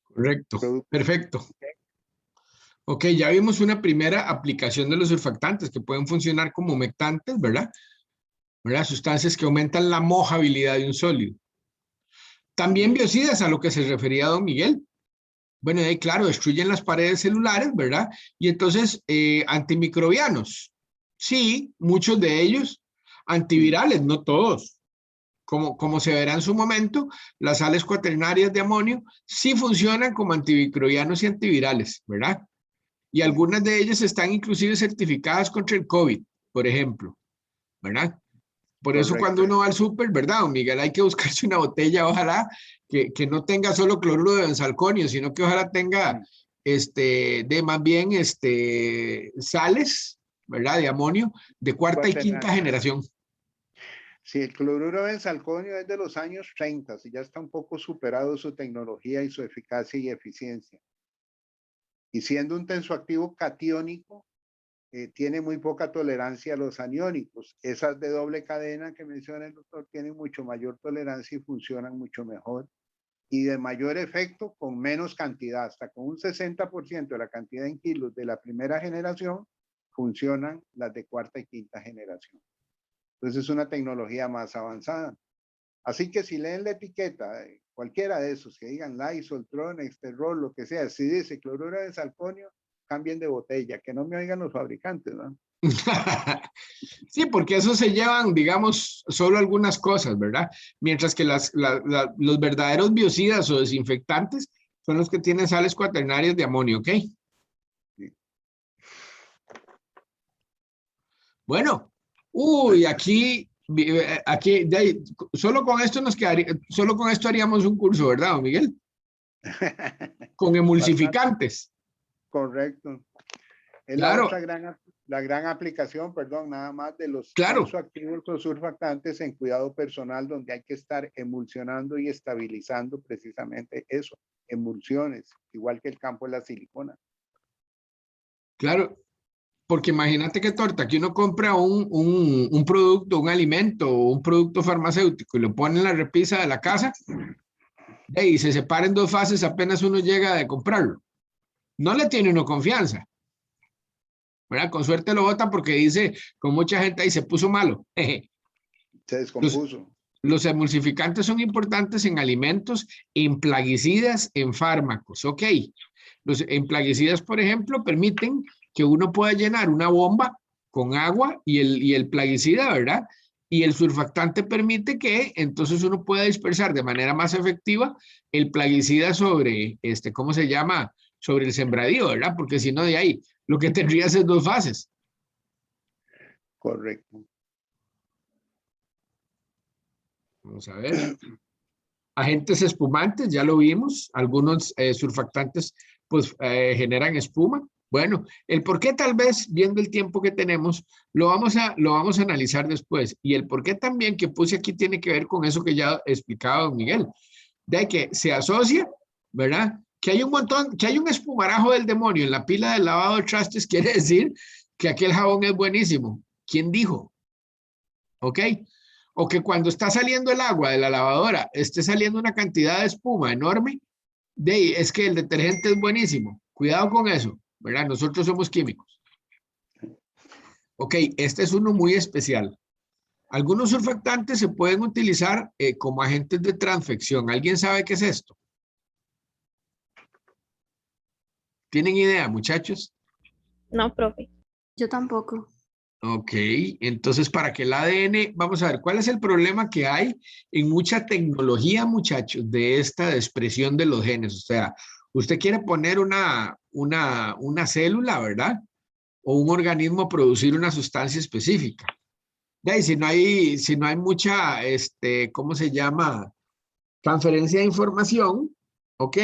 Correcto, perfecto. Ok, ya vimos una primera aplicación de los surfactantes que pueden funcionar como humectantes, ¿verdad? Sustancias que aumentan la mojabilidad de un sólido. También biocidas, a lo que se refería don Miguel. Bueno, ahí claro, destruyen las paredes celulares, ¿verdad? Y entonces, antimicrobianos. Sí, muchos de ellos. Antivirales, no todos. Como se verá en su momento, las sales cuaternarias de amonio sí funcionan como antimicrobianos y antivirales, ¿verdad? Y algunas de ellas están inclusive certificadas contra el COVID, por ejemplo, ¿verdad? Por eso cuando uno va al súper, ¿verdad, don Miguel? Hay que buscarse una botella, ojalá, que no tenga solo cloruro de benzalconio, sino que ojalá tenga, más bien, sales, ¿verdad? De amonio, de cuarta y quinta generación. Sí, el cloruro de benzalconio es de los años 30, y ya está un poco superado su tecnología y su eficacia y eficiencia. Y siendo un tensoactivo catiónico, tiene muy poca tolerancia a los aniónicos. Esas de doble cadena que menciona el doctor tienen mucho mayor tolerancia y funcionan mucho mejor. y de mayor efecto con menos cantidad, hasta con un 60% de la cantidad en kilos de la primera generación, funcionan las de cuarta y quinta generación. Entonces es una tecnología más avanzada. Así que si leen la etiqueta, cualquiera de esos que digan Lysol, Tronex, Terrol, lo que sea, si dice cloruro de salconio, cambien de botella, que no me oigan los fabricantes, ¿no? Sí, porque eso se llevan, digamos, solo algunas cosas, ¿verdad? Mientras que los verdaderos biocidas o desinfectantes son los que tienen sales cuaternarias de amonio, ¿ok? Sí. Bueno, uy, aquí, de ahí, solo con esto nos quedaría, solo con esto haríamos un curso, ¿verdad, don Miguel? Con emulsificantes. Correcto. Es Claro. la gran aplicación, perdón, nada más de los Claro. activos o surfactantes en cuidado personal, donde hay que estar emulsionando y estabilizando precisamente eso, emulsiones, igual que el campo de la silicona. Claro, porque imagínate qué torta, que uno compra un producto, un alimento o un producto farmacéutico y lo pone en la repisa de la casa y se separa en dos fases apenas uno llega de comprarlo. No le tiene uno confianza, ¿verdad? Con suerte lo bota porque dice, con mucha gente ahí se puso malo. Se descompuso. Los emulsificantes son importantes en alimentos, en plaguicidas, en fármacos, ¿ok? En plaguicidas, por ejemplo, permiten que uno pueda llenar una bomba con agua y el plaguicida, ¿verdad? Y el surfactante permite que entonces uno pueda dispersar de manera más efectiva el plaguicida sobre, ¿cómo se llama? Sobre el sembradío, ¿verdad? Porque si no, de ahí, lo que tendrías es dos fases. Correcto. Vamos a ver. Agentes espumantes, ya lo vimos. Algunos surfactantes pues generan espuma. Bueno, el por qué tal vez, viendo el tiempo que tenemos, lo vamos a analizar después. Y el por qué también que puse aquí tiene que ver con eso que ya explicaba don Miguel. De que se asocia, ¿verdad? Que hay un montón, que hay un espumarajo del demonio en la pila del lavado de trastes, quiere decir que aquel jabón es buenísimo. ¿Quién dijo? ¿Ok? O que cuando está saliendo el agua de la lavadora, esté saliendo una cantidad de espuma enorme, es que el detergente es buenísimo. Cuidado con eso, ¿verdad? Nosotros somos químicos. Ok, este es uno muy especial. Algunos surfactantes se pueden utilizar como agentes de transfección. ¿Alguien sabe qué es esto? ¿Tienen idea, muchachos? No, profe. Yo tampoco. Ok, entonces para que el ADN, vamos a ver, ¿cuál es el problema que hay en mucha tecnología, muchachos, de esta expresión de los genes? O sea, usted quiere poner una célula, ¿verdad? O un organismo a producir una sustancia específica. Y si no hay mucha, ¿cómo se llama? Transferencia de información, ok,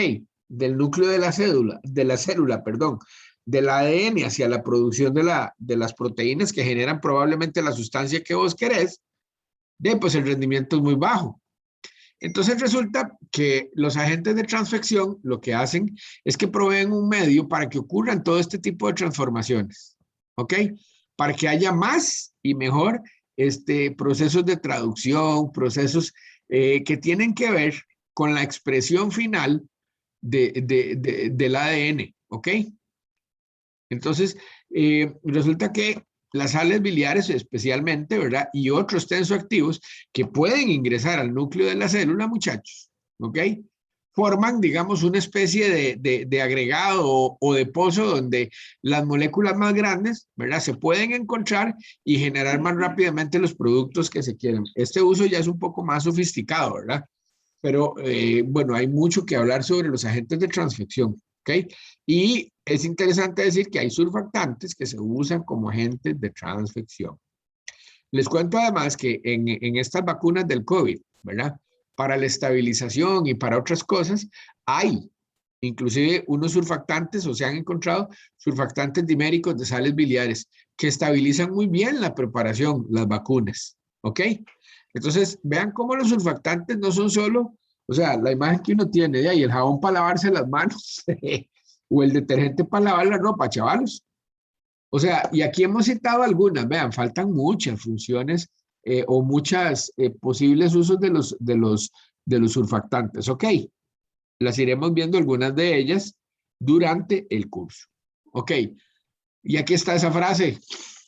del núcleo de la célula, perdón, del ADN hacia la producción de las proteínas que generan probablemente la sustancia que vos querés, pues el rendimiento es muy bajo. Entonces resulta que los agentes de transfección lo que hacen es que proveen un medio para que ocurran todo este tipo de transformaciones, ¿ok? Para que haya más y mejor procesos de traducción, procesos que tienen que ver con la expresión final del ADN, ¿ok? Entonces, resulta que las sales biliares especialmente, ¿verdad? Y otros tensoactivos que pueden ingresar al núcleo de la célula, muchachos, ¿ok? Forman, digamos, una especie de agregado o de pozo donde las moléculas más grandes, ¿verdad? Se pueden encontrar y generar más rápidamente los productos que se quieren. Este uso ya es un poco más sofisticado, ¿verdad? Pero, bueno, hay mucho que hablar sobre los agentes de transfección, ¿ok? Y es interesante decir que hay surfactantes que se usan como agentes de transfección. Les cuento además que en estas vacunas del COVID, ¿verdad? Para la estabilización y para otras cosas, hay inclusive unos surfactantes, o se han encontrado surfactantes diméricos de sales biliares que estabilizan muy bien la preparación, las vacunas, ¿ok? Entonces, vean cómo los surfactantes no son solo, o sea, la imagen que uno tiene de ahí, el jabón para lavarse las manos, o el detergente para lavar la ropa, chavalos. O sea, y aquí hemos citado algunas, vean, faltan muchas funciones o muchas posibles usos de los surfactantes, ¿ok? Las iremos viendo algunas de ellas durante el curso. Ok, y aquí está esa frase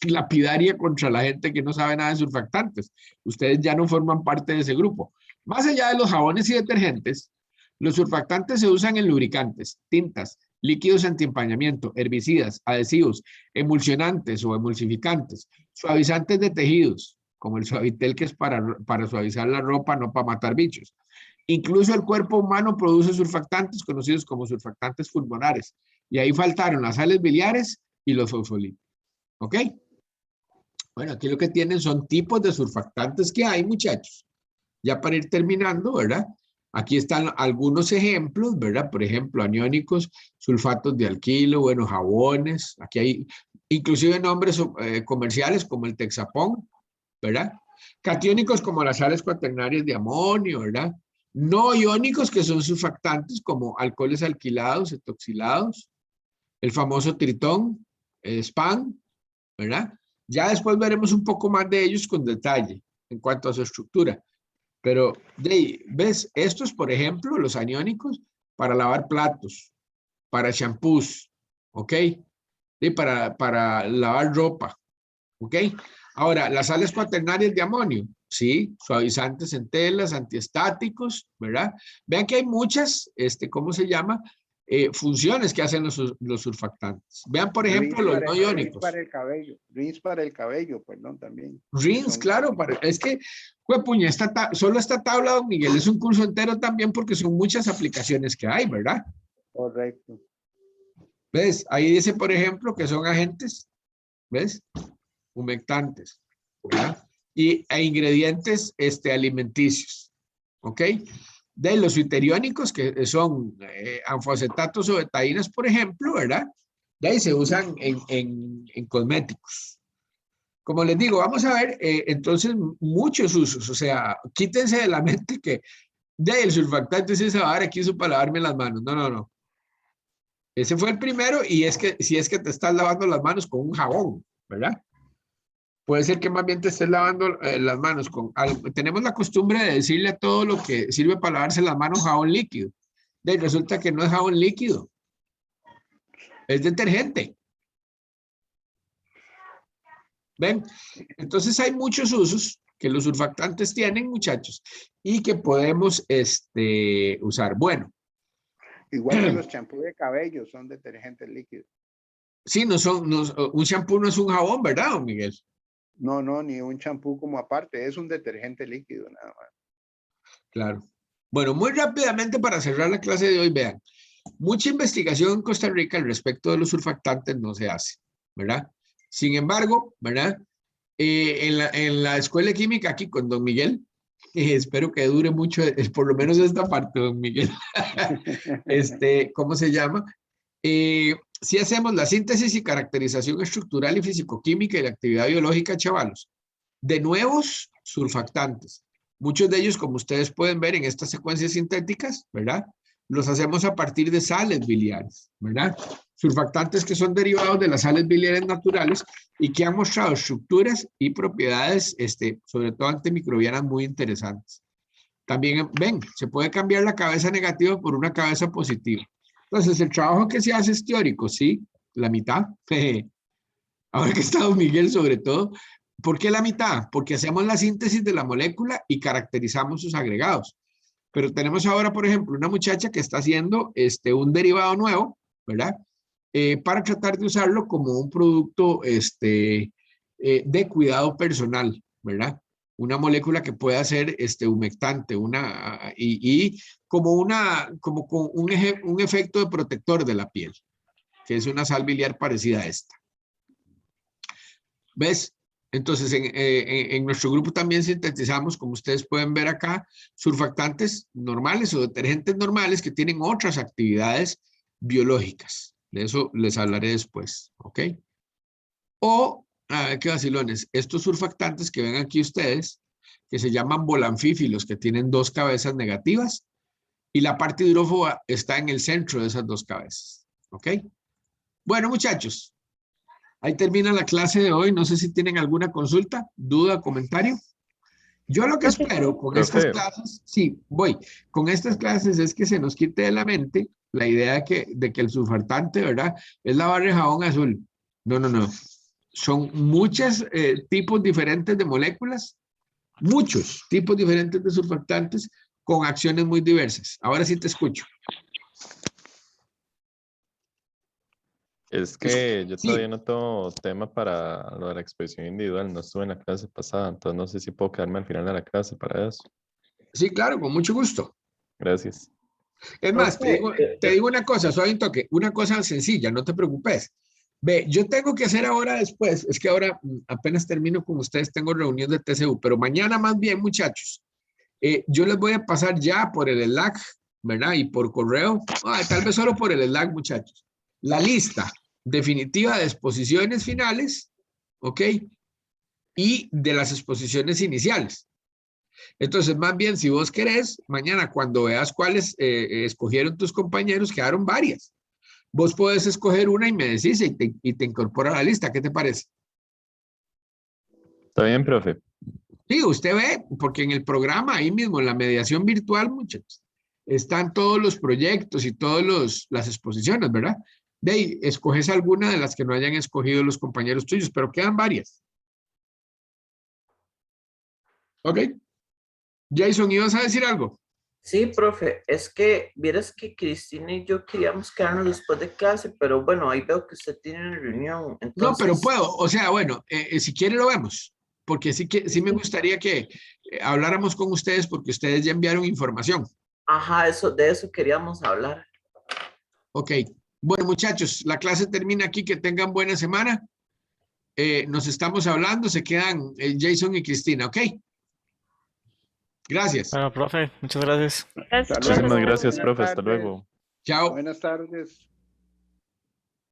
lapidaria contra la gente que no sabe nada de surfactantes. Ustedes ya no forman parte de ese grupo. Más allá de los jabones y detergentes, los surfactantes se usan en lubricantes, tintas, líquidos antiempañamiento, herbicidas, adhesivos, emulsionantes o emulsificantes, suavizantes de tejidos, como el Suavitel, que es para suavizar la ropa, no para matar bichos. Incluso el cuerpo humano produce surfactantes conocidos como surfactantes pulmonares. Y ahí faltaron las sales biliares y los fosfolípidos. ¿Ok? Bueno, aquí lo que tienen son tipos de surfactantes que hay, muchachos. Ya para ir terminando, ¿verdad? Aquí están algunos ejemplos, ¿verdad? Por ejemplo, aniónicos, sulfatos de alquilo, bueno, jabones. Aquí hay inclusive nombres comerciales como el Texapón, ¿verdad? Catiónicos como las sales cuaternarias de amonio, ¿verdad? No iónicos, que son surfactantes como alcoholes alquilados, etoxilados, el famoso tritón, SPAN, ¿verdad? Ya después veremos un poco más de ellos con detalle en cuanto a su estructura. Pero, ¿ves? Estos, por ejemplo, los aniónicos, para lavar platos, para shampoos, ¿ok? Y para lavar ropa, ¿ok? Ahora, las sales cuaternarias de amonio, sí, suavizantes en telas, antiestáticos, ¿verdad? Vean que hay muchas, ¿cómo se llama? Funciones que hacen los surfactantes. Vean, por ejemplo, los no iónicos. Rinse para el cabello, perdón, también. Rinse, claro, es que, puña, solo esta tabla, don Miguel, es un curso entero también porque son muchas aplicaciones que hay, ¿verdad? Correcto. ¿Ves? Ahí dice, por ejemplo, que son agentes, ¿ves? Humectantes, ¿verdad? E ingredientes alimenticios, ¿ok? De los deuteriónicos, que son anfosfatatos o betaínas, por ejemplo, ¿verdad? De ahí se usan en cosméticos. Como les digo, vamos a ver entonces muchos usos, o sea, quítense de la mente que el surfactante se va a dar aquí uso para lavarme las manos. No, no, no. Ese fue el primero y es que si es que te estás lavando las manos con un jabón, ¿verdad? Puede ser que más bien te estés lavando las manos con algo. Tenemos la costumbre de decirle a todo lo que sirve para lavarse las manos jabón líquido. Y resulta que no es jabón líquido. Es detergente. ¿Ven? Entonces hay muchos usos que los surfactantes tienen, muchachos, y que podemos usar. Bueno. Igual que los champús de cabello son detergentes líquidos. Sí, un champú no es un jabón, ¿verdad, don Miguel? No, ni un champú como aparte, es un detergente líquido nada más. Claro. Bueno, muy rápidamente para cerrar la clase de hoy, vean, mucha investigación en Costa Rica al respecto de los surfactantes no se hace, ¿verdad? Sin embargo, ¿verdad? En la escuela de química aquí con don Miguel, espero que dure mucho, por lo menos esta parte, don Miguel, ¿cómo se llama? Si hacemos la síntesis y caracterización estructural y fisicoquímica y la actividad biológica, chavalos, de nuevos surfactantes. Muchos de ellos, como ustedes pueden ver en estas secuencias sintéticas, ¿verdad? Los hacemos a partir de sales biliares, ¿verdad? Surfactantes que son derivados de las sales biliares naturales y que han mostrado estructuras y propiedades, sobre todo antimicrobianas, muy interesantes. También, ven, se puede cambiar la cabeza negativa por una cabeza positiva. Entonces, el trabajo que se hace es teórico, ¿sí? La mitad. Ahora que está don Miguel, sobre todo. ¿Por qué la mitad? Porque hacemos la síntesis de la molécula y caracterizamos sus agregados. Pero tenemos ahora, por ejemplo, una muchacha que está haciendo un derivado nuevo, ¿verdad? Para tratar de usarlo como un producto de cuidado personal, ¿verdad? Una molécula que pueda ser humectante, y como con un efecto de protector de la piel, que es una sal biliar parecida a esta. ¿Ves? Entonces, en nuestro grupo también sintetizamos, como ustedes pueden ver acá, surfactantes normales o detergentes normales que tienen otras actividades biológicas. De eso les hablaré después, ¿ok? O, qué vacilones, estos surfactantes que ven aquí ustedes, que se llaman volanfífilos, que tienen dos cabezas negativas, y la parte hidrófoba está en el centro de esas dos cabezas, ¿ok? Bueno, muchachos, ahí termina la clase de hoy. No sé si tienen alguna consulta, duda, comentario. Yo lo que espero con estas Profe. clases, sí, voy, con estas clases es que se nos quite de la mente la idea de que el surfactante, ¿verdad? Es la barra de jabón azul. No, no, no. Son muchos tipos diferentes de moléculas, muchos tipos diferentes de surfactantes con acciones muy diversas. Ahora sí te escucho. Es que yo Sí. todavía no tengo tema para lo de la exposición individual, no estuve en la clase pasada, entonces no sé si puedo quedarme al final de la clase para eso. Sí, claro, con mucho gusto. Gracias. Es más, te Profe, digo una cosa, suave un toque, una cosa sencilla, no te preocupes. Ve, yo tengo que hacer ahora después, es que ahora apenas termino con ustedes, tengo reunión de TCU, pero mañana más bien, muchachos, yo les voy a pasar ya por el Slack, ¿verdad? Y por correo, tal vez solo por el Slack, muchachos, la lista definitiva de exposiciones finales, ¿ok? Y de las exposiciones iniciales. Entonces, más bien, si vos querés, mañana cuando veas cuáles escogieron tus compañeros, quedaron varias. Vos podés escoger una y me decís y te incorpora a la lista. ¿Qué te parece? ¿Está bien, profe? Sí, usted ve, porque en el programa, ahí mismo, en la mediación virtual, muchachos, están todos los proyectos y todas las exposiciones, ¿verdad? De ahí, escoges alguna de las que no hayan escogido los compañeros tuyos, pero quedan varias. ¿Ok? Jason, ¿ibas a decir algo? sí, profe, es que vieras que Cristina y yo queríamos quedarnos después de clase, pero bueno, ahí veo que usted tiene una reunión, No, pero entonces, puedo, o sea, bueno, si quiere lo vemos, porque sí me gustaría que habláramos con ustedes porque ustedes ya enviaron información. ajá, de eso queríamos hablar. Ok, bueno muchachos, la clase termina aquí, que tengan buena semana. Nos estamos hablando, se quedan Jason y Cristina, ¿ok? Gracias. Bueno, profe, muchas gracias. Gracias, Hasta profe. Muchísimas luego. gracias, Buenas profe. Hasta tardes. luego. Chao. Buenas tardes.